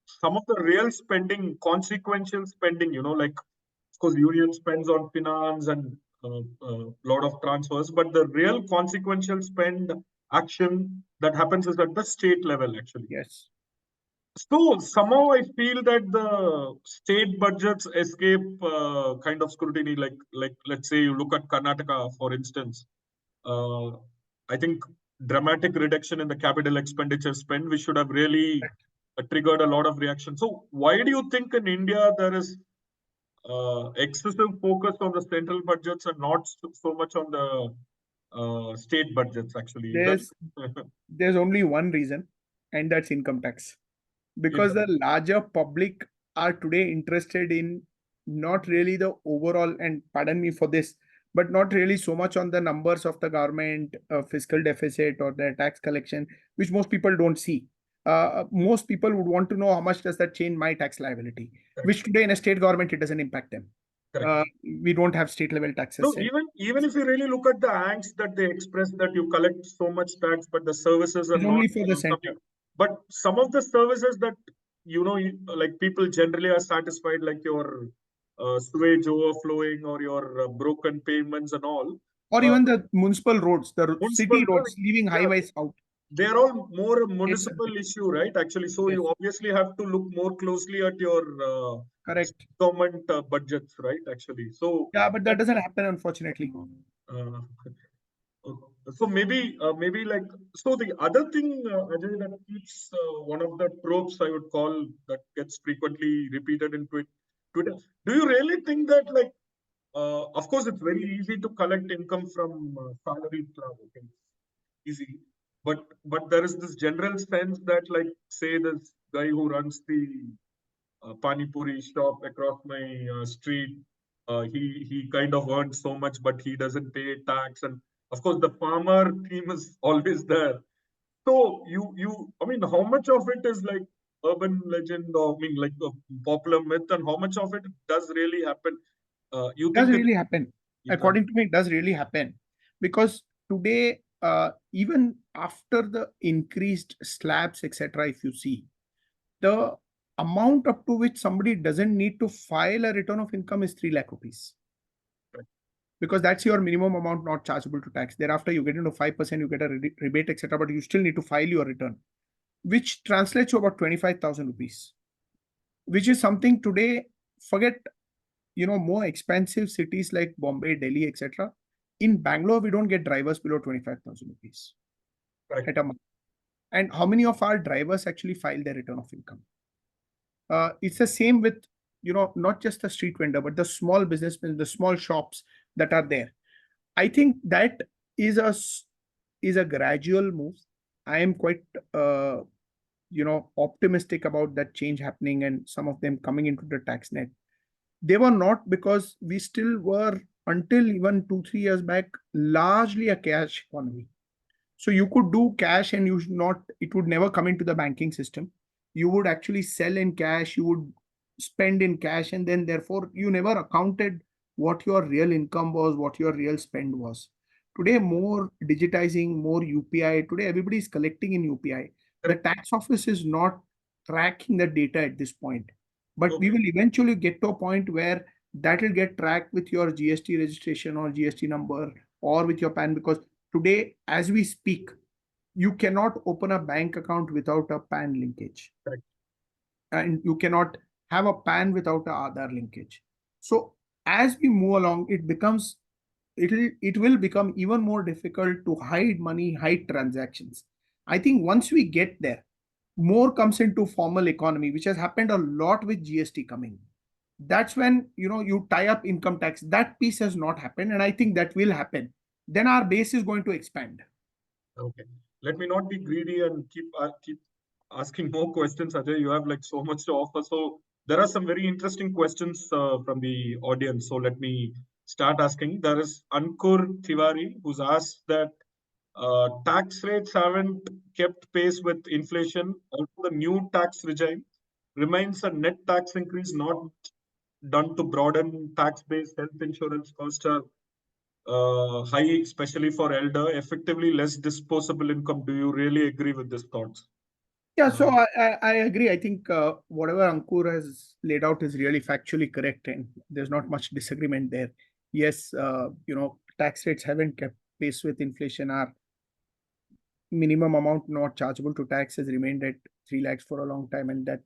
some of the real spending, consequential spending, like of course union spends on finance and a lot of transfers, but the real consequential spend action that happens is at the state level actually. Yes. So somehow I feel that the state budgets escape kind of scrutiny. Like let's say you look at Karnataka, for instance. Uh, I think dramatic reduction in the capital expenditure spend, which should have really triggered a lot of reaction. So why do you think in India there is excessive focus on the central budgets and not so much on the state budgets? Actually, is that There's there's only one reason, and that's income tax. Because income? the larger public are today interested in not really the overall, and pardon me for this, but not really so much on the numbers of the government fiscal deficit or their tax collection, which most people don't see. Most people would want to know how much does that change my tax liability, Correct. which today in a state government it doesn't impact them. Correct. uh, we don't have state level No, taxes, and even if you really look at the angst that they express that you collect so much tax, but the services are it's not only for the center. coming. But some of the services that like people generally are satisfied, like your sewage overflowing or your broken payments and all. Or Uh, even the municipal roads, the municipal, city roads leaving yeah, highways out. they are all more a Yes, municipal issue, right? Actually, so yes, you obviously have to look more closely at your correct. government budgets, right? Actually, so Yeah, but that that. doesn't happen, unfortunately. Uh, so maybe like so the other thing, Ajay, that keeps one of the tropes I would call that gets frequently repeated in Twitter. Do you really think that like of course it's very easy to collect income from salaried staff, okay, easy, but there is this general sense that like say this guy who runs the pani puri shop across my street. He kind of earns so much, but he doesn't pay tax, and of course the farmer theme is always there. So I mean, how much of it is like urban legend, or I mean, like a popular myth, and how much of it does really happen? You Does think it? really happen. Yeah, According to me, it does really happen. Because today, even after the increased slabs, etc., if you see, the amount up to which somebody doesn't need to file a return of income is 3 lakh rupees. Because that's your minimum amount not chargeable to tax. Thereafter, you get into 5%, you get a rebate, etc., but you still need to file your return, which translates to about 25,000 rupees, which is something today, forget, more expensive cities like Bombay, Delhi, etc. In Bangalore, we don't get drivers below 25,000 rupees correct. at a month. And how many of our drivers actually file their return of income? It's the same with, not just the street vendor, but the small businessmen, the small shops that are there. I think that is a gradual move. I am quite optimistic about that change happening and some of them coming into the tax net. They were not, because we still were until even 2, 3 years back, largely a cash economy. So you could do cash and you should not, it would never come into the banking system. You would actually sell in cash, you would spend in cash, and then therefore you never accounted what your real income was, what your real spend was. Today, more digitizing, more UPI. Today, everybody is collecting in UPI. The Correct. tax office is not tracking the data at this point. But we Okay. will eventually get to a point where that will get tracked with your GST registration or GST number or with your PAN, because today, as we speak, you cannot open a bank account without a PAN linkage, Correct. and you cannot have a PAN without a Aadhaar linkage. So as we move along, it will become even more difficult to hide money, hide transactions. I think once we get there, more comes into formal economy, which has happened a lot with GST coming. That's when you tie up income tax. That piece has not happened, and I think that will happen. Then our base is going to expand. Okay. Let me not be greedy and keep asking more questions, Ajay. You have like so much to offer. So there are some very interesting questions from the audience. So let me start asking. There is Ankur Tiwari who's asked that tax rates haven't kept pace with inflation. Also, the new tax regime remains a net tax increase not done to broaden tax base. Health insurance costs are high, especially for elder, effectively less disposable income. Do you really agree with this thoughts? Yeah, so Uh, I agree. I think whatever Ankur has laid out is really factually correct, and there's not much disagreement there. Yes, tax rates haven't kept pace with inflation. Our minimum amount not chargeable to tax has remained at 3 lakhs for a long time, and that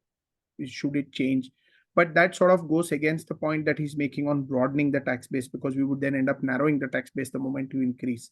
should it change. But that sort of goes against the point that he's making on broadening the tax base, because we would then end up narrowing the tax base the moment you increase.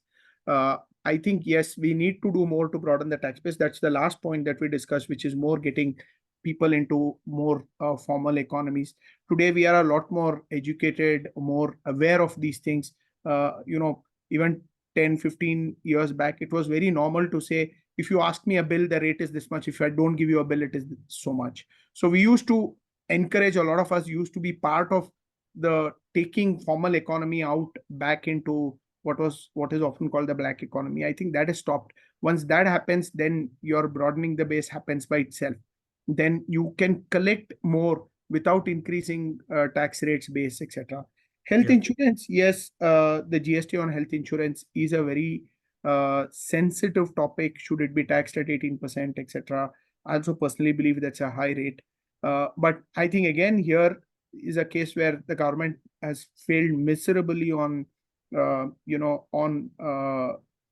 I think, yes, we need to do more to broaden the tax base. That's the last point that we discussed, which is more getting people into more formal economies. Today, we are a lot more educated, more aware of these things. Even 10, 15 years back, it was very normal to say, if you ask me a bill, the rate is this much. If I don't give you a bill, it is so much. So we used to encourage, a lot of us used to be part of the taking formal economy out back into what is often called the black economy. I think that has stopped. Once that happens, then your broadening the base happens by itself. Then you can collect more without increasing tax rates, base, etc. Health yeah, insurance, yes, the GST on health insurance is a very sensitive topic. Should it be taxed at 18%, etc.? I also personally believe that's a high rate. But I think again here is a case where the government has failed miserably on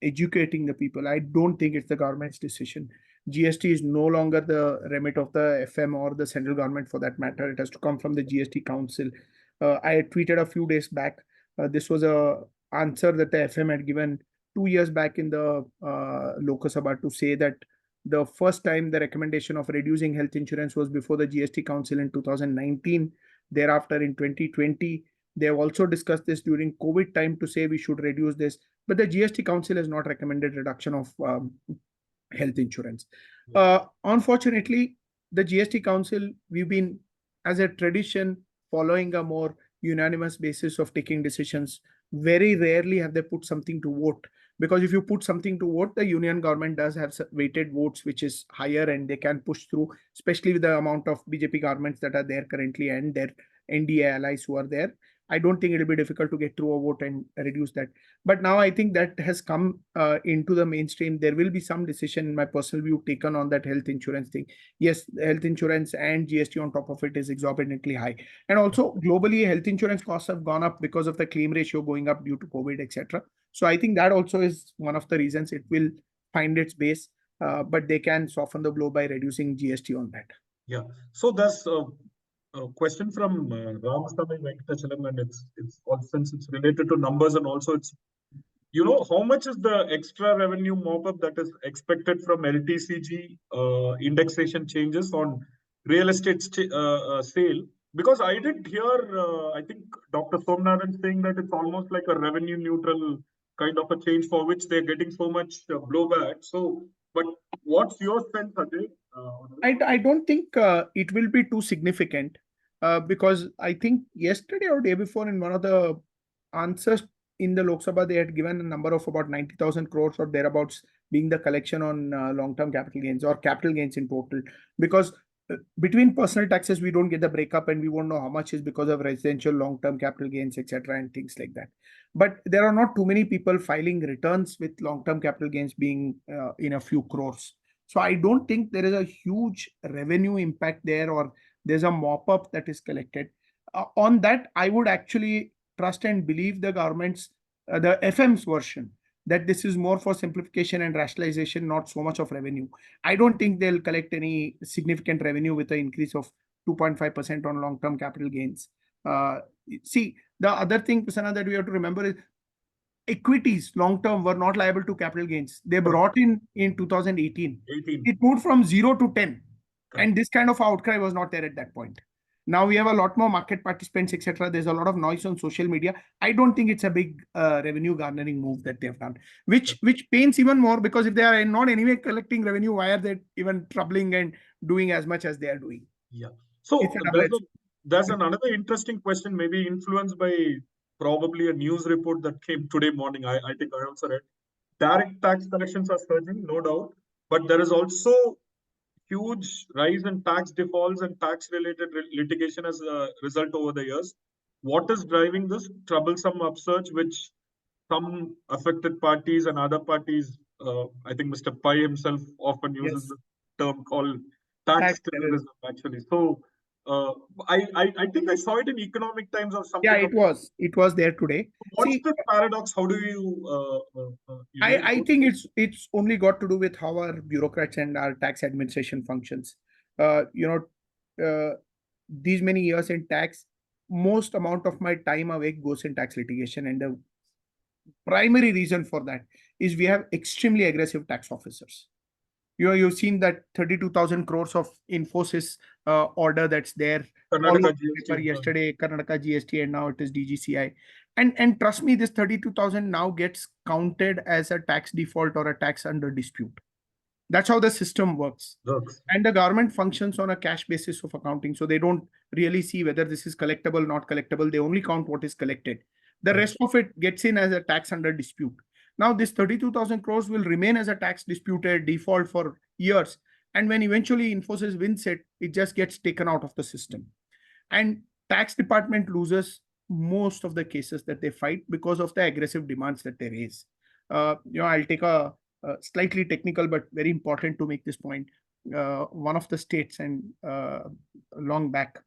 educating the people. I don't think it's the government's decision. GST is no longer the remit of the FM or the central government for that matter. It has to come from the GST Council. I tweeted a few days back. This was a answer that the FM had given 2 years back in the Lok Sabha to say that the first time the recommendation of reducing health insurance was before the GST Council in 2019. Thereafter, in 2020, they have also discussed this during COVID time to say we should reduce this. But the GST Council has not recommended reduction of health insurance. Unfortunately, the GST Council, we've been, as a tradition, following a more unanimous basis of taking decisions. Very rarely have they put something to vote, because if you put something to vote, the union government does have weighted votes, which is higher, and they can push through, especially with the amount of BJP governments that are there currently and their NDA allies who are there. I don't think it'll be difficult to get through a vote and reduce that. But now I think that has come into the mainstream. There will be some decision, in my personal view, taken on that health insurance thing. Yes, health insurance and GST on top of it is exorbitantly high. And also globally, health insurance costs have gone up because of the claim ratio going up due to COVID, etc. So I think that also is one of the reasons it will find its base, but they can soften the blow by reducing GST on that. yeah. So there's a question from Ramasamy Venkatachalam, and it's also, since it's related to numbers, and also it's, how much is the extra revenue mop up that is expected from LTCG indexation changes on real estate sale? Because I did hear, I think Dr. Somnaran saying that it's almost like a revenue neutral kind of a change for which they're getting so much blowback. So, but what's your sense, Ajay, on this? I don't think it will be too significant, because I think yesterday or day before in one of the answers in the Lok Sabha, they had given a number of about 90,000 crores or thereabouts being the collection on long-term capital gains or capital gains in total. Because between personal taxes, we don't get the breakup and we won't know how much is because of residential long-term capital gains, etc., and things like that. But there are not too many people filing returns with long-term capital gains being in a few crores. So I don't think there is a huge revenue impact there, or there's a mop-up that is collected. On that, I would actually trust and believe the government's, the FM's version, that this is more for simplification and rationalization, not so much of revenue. I don't think they'll collect any significant revenue with an increase of 2.5% on long-term capital gains. See, the other thing, Prasanna, that we have to remember is equities long-term were not liable to capital gains. They brought in 2018. 18. It moved from 0 to 10. Correct. And this kind of outcry was not there at that point. Now we have a lot more market participants, etc. There's a lot of noise on social media. I don't think it's a big revenue garnering move that they've done, which pains even more, because if they are not anyway collecting revenue, why are they even troubling and doing as much as they are doing? Yeah. So It's a there's another interesting question, maybe influenced by probably a news report that came today morning. I think I also read. Direct tax collections are surging, no doubt, but there is also huge rise in tax defaults and tax related litigation as a result over the years. What is driving this troublesome upsurge, which some affected parties and other parties, I think Mr. Pai himself often uses the term called tax terrorism, actually. So I think I saw it in Economic Times or something. Yeah, it was there today. What's the paradox? How do you? I think it's only got to do with how our bureaucrats and our tax administration functions. These many years in tax, most amount of my time awake goes in tax litigation, and the primary reason for that is we have extremely aggressive tax officers. You've seen that 32,000 crores of Infosys order that's there. Yesterday, Karnataka GST, and now it is DGCI. And trust me, this 32,000 now gets counted as a tax default or a tax under dispute. That's how the system works. And the government functions on a cash basis of accounting. So they don't really see whether this is collectible, not collectible. They only count what is collected. The rest of it gets in as a tax under dispute. Now, this 32,000 crores will remain as a tax disputed default for years. And when eventually Infosys wins it, it just gets taken out of the system. And tax department loses most of the cases that they fight because of the aggressive demands that they raise. I'll take a slightly technical but very important to make this point. One of the states, and long back,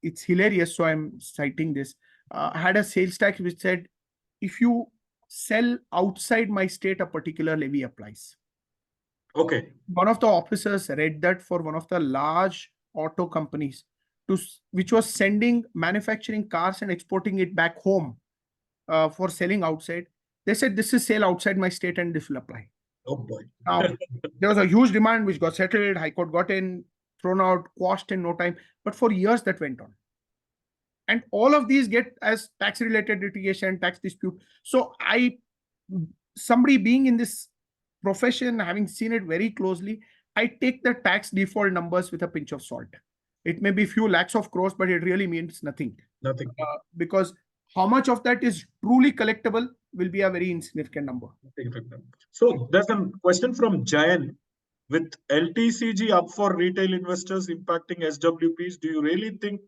it's hilarious, so I'm citing this, had a sales tax which said, if you sell outside my state, a particular levy applies. Okay. One of the officers read that for one of the large auto companies, which was sending manufacturing cars and exporting it back home for selling outside. They said, this is sale outside my state and this will apply. Oh boy. Now, there was a huge demand which got settled. High Court got in, thrown out, quashed in no time. But for years that went on. And all of these get as tax-related litigation, tax dispute. So somebody being in this profession, having seen it very closely, I take the tax default numbers with a pinch of salt. It may be few lakhs of crores, but it really means nothing. Nothing. Because how much of that is truly collectible will be a very insignificant number. So there's a question from Jayan. With LTCG up for retail investors impacting SWPs, do you really think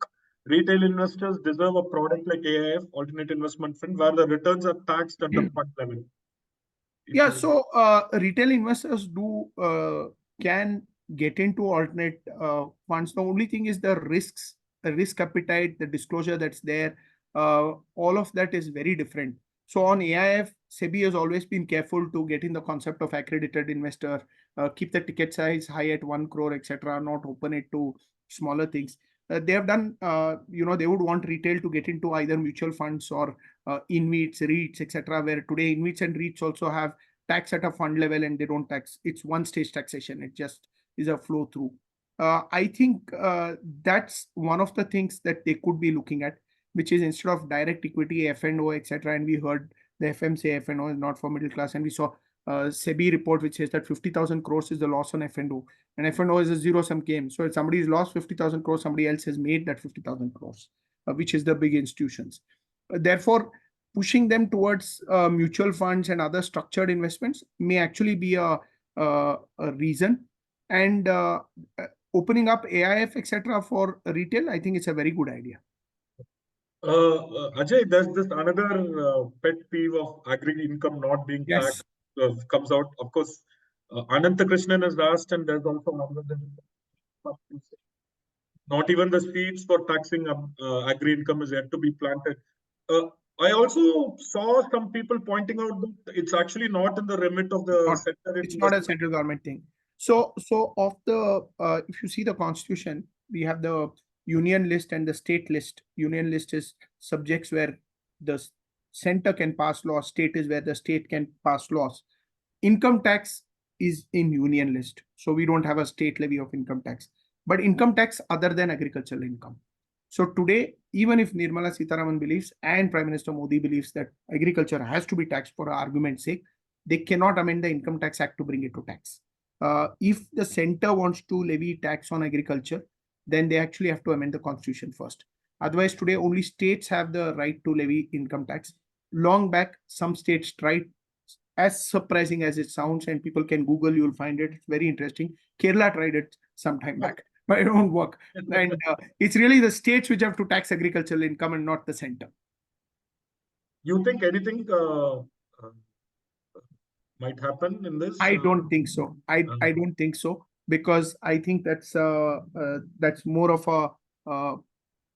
retail investors deserve a product like AIF, alternate investment fund, where the returns are taxed at the fund level? Yeah, so retail investors can get into alternate funds. The only thing is the risks, the risk appetite, the disclosure that's there, all of that is very different. So on AIF, SEBI has always been careful to get in the concept of accredited investor, keep the ticket size high at 1 crore, etc., not open it to smaller things. They have done, they would want retail to get into either mutual funds or InvITs, REITs, etc., where today InvITs and REITs also have tax at a fund level and they don't tax. It's one stage taxation. It just is a flow through. I think that's one of the things that they could be looking at, which is instead of direct equity, F&O, etc. And we heard the FM say F&O is not for middle class. And we saw SEBI report which says that 50,000 crores is the loss on F&O. And F&O is a zero-sum game. So if somebody has lost 50,000 crores, somebody else has made that 50,000 crores, which is the big institutions. Therefore, pushing them towards mutual funds and other structured investments may actually be a reason. And opening up AIF, etc., for retail, I think it's a very good idea. Ajay, there's this another pet peeve of agri income not being taxed comes out. Of course, Anantha Krishnan has asked, and there's also another. Not even the seeds for taxing agri income is yet to be planted. Uh, I also saw some people pointing out that it's actually not in the remit of the center. It's not a central government thing. So of the if you see the constitution, we have the union list and the state list. Union list is subjects where the center can pass laws. State is where the state can pass laws. Income tax is in union list, so we don't have a state levy of income tax. But income tax other than agricultural income. So today, even if Nirmala Sitharaman believes and Prime Minister Modi believes that agriculture has to be taxed for argument's sake, they cannot amend the Income Tax Act to bring it to tax. If the center wants to levy tax on agriculture, then they actually have to amend the constitution first. Otherwise, today only states have the right to levy income tax. Long back, some states tried, as surprising as it sounds, and people can Google, you'll find it. It's very interesting. Kerala tried it some time back, but it won't work. And it's really the states which have to tax agricultural income and not the center. You think anything might happen in this? I don't think so. I don't think so, because I think that's more of a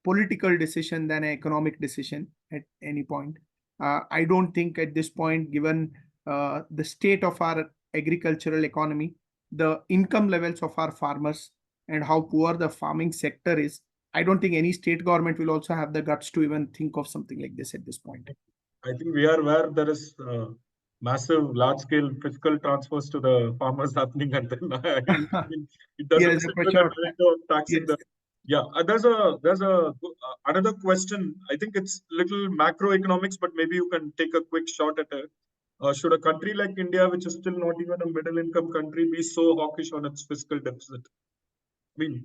political decision than an economic decision at any point. I don't think at this point, given the state of our agricultural economy, the income levels of our farmers, and how poor the farming sector is, I don't think any state government will also have the guts to even think of something like this at this point. I think we are where there is massive, large-scale fiscal transfers to the farmers happening, and then it doesn't Yes, sit for with sure. the trend of taxing Yes. the. Yeah, there's another question. I think it's little macroeconomics, but maybe you can take a quick shot at it. Should a country like India, which is still not even a middle-income country, be so hawkish on its fiscal deficit? I mean,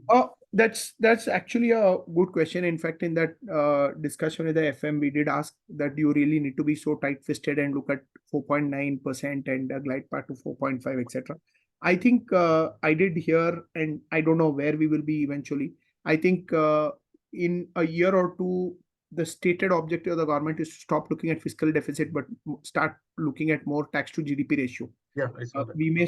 that's actually a good question. In fact, in that discussion with the FM, we did ask that you really need to be so tight-fisted and look at 4.9% and a glide path to 4.5, etc. I think I did hear, and I don't know where we will be eventually. I think in a year or two, the stated objective of the government is to stop looking at fiscal deficit, but start looking at more tax to GDP ratio. yeah, I saw that. We may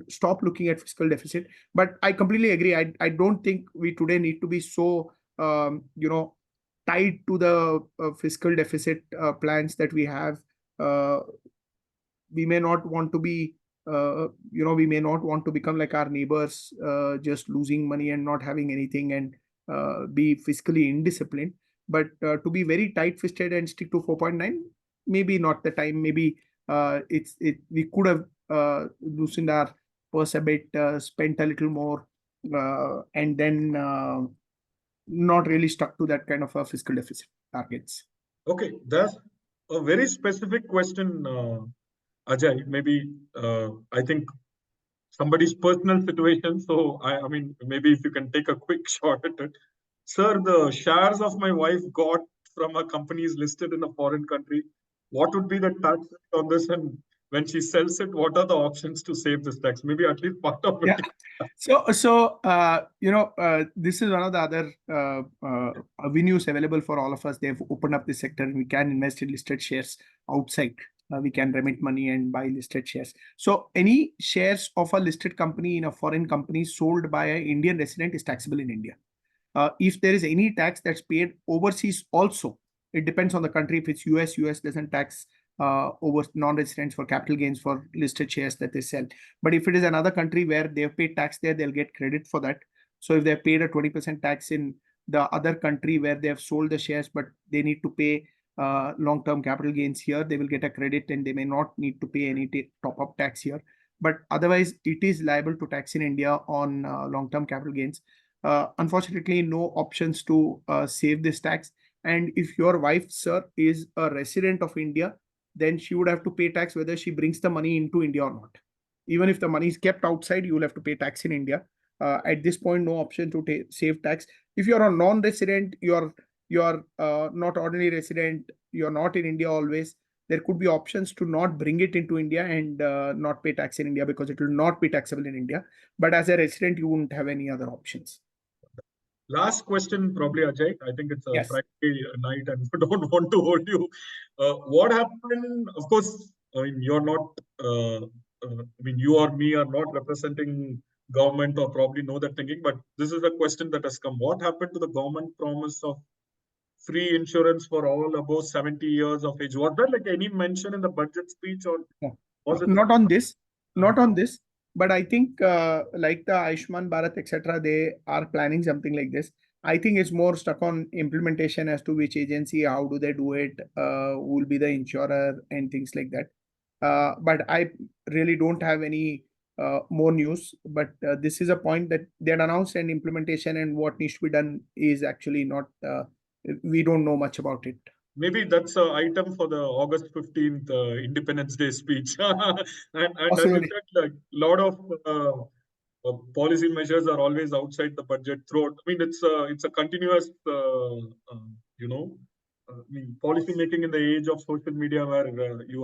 stop looking at fiscal deficit, but I completely agree. I don't think we today need to be so tied to the fiscal deficit plans that we have. We may not want to be we may not want to become like our neighbors, just losing money and not having anything, and be fiscally indisciplined. But to be very tight-fisted and stick to 4.9, maybe not the time. Maybe we could have loosened our purse a bit, spent a little more, and then not really stuck to that kind of a fiscal deficit targets. Okay, that's a very specific question, Ajay. Maybe I think somebody's personal situation. So I mean, maybe if you can take a quick shot at it. Sir, the shares of my wife got from a companies listed in a foreign country. What would be the tax rate on this? And when she sells it, what are the options to save this tax? Maybe at least part of it. Yeah. So this is one of the other avenues available for all of us. They've opened up this sector, and we can invest in listed shares outside. We can remit money and buy listed shares. So any shares of a listed company in a foreign company sold by an Indian resident is taxable in India. If there is any tax that's paid overseas also, it depends on the country. If it's US doesn't tax over non-residents for capital gains for listed shares that they sell. But if it is another country where they've paid tax there, they'll get credit for that. So if they've paid a 20% tax in the other country where they have sold the shares, but they need to pay long-term capital gains here, they will get a credit, and they may not need to pay any top-up tax here. But otherwise, it is liable to tax in India on long-term capital gains. Unfortunately, no options to save this tax. And if your wife, sir, is a resident of India, then she would have to pay tax whether she brings the money into India or not. Even if the money is kept outside, you will have to pay tax in India. At this point, no option to save tax. If you're a non-resident, your you are not ordinary resident, you're not in India always, there could be options to not bring it into India and not pay tax in India because it will not be taxable in India. But as a resident, you wouldn't have any other options. Last question, probably Ajay. I think it's a Yes. Friday night and we don't want to hold you. What happened? Of course, I mean, you're not, I mean, you or me are not representing government or probably know that thinking, but this is a question that has come. What happened to the government promise of free insurance for all above 70 years of age? Was there like any mention in the budget speech or No. was it? Not on this, Uh, not on this. But I think like the Ayushman Bharat, etc., they are planning something like this. I think it's more stuck on implementation as to which agency, how do they do it, who will be the insurer, and things like that. But I really don't have any more news. But this is a point that they had announced, and implementation and what needs to be done is actually not. We don't know much about it. Maybe that's an item for the August 15th Independence Day speech. And as you Possibly. said, like a lot of policy measures are always outside the budget throughout. I mean, it's a continuous, you know, I mean, policy making in the age of social media where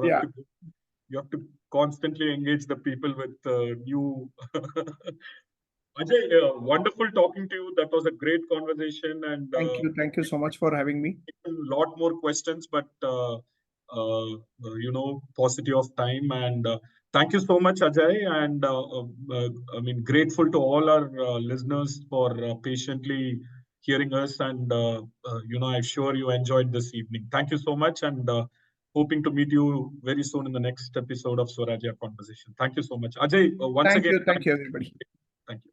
Yeah. you have to constantly engage the people with new. Ajay, wonderful talking to you. That was a great conversation, and Thank you. Thank you so much for having me. a lot more questions, but paucity of time. And thank you so much, Ajay. And I mean, grateful to all our listeners for patiently hearing us. And I'm sure you enjoyed this evening. Thank you so much, and hoping to meet you very soon in the next episode of Swarajya Conversation. Thank you so much, Ajay. Once Thank again, you. Thank you, everybody. thank you.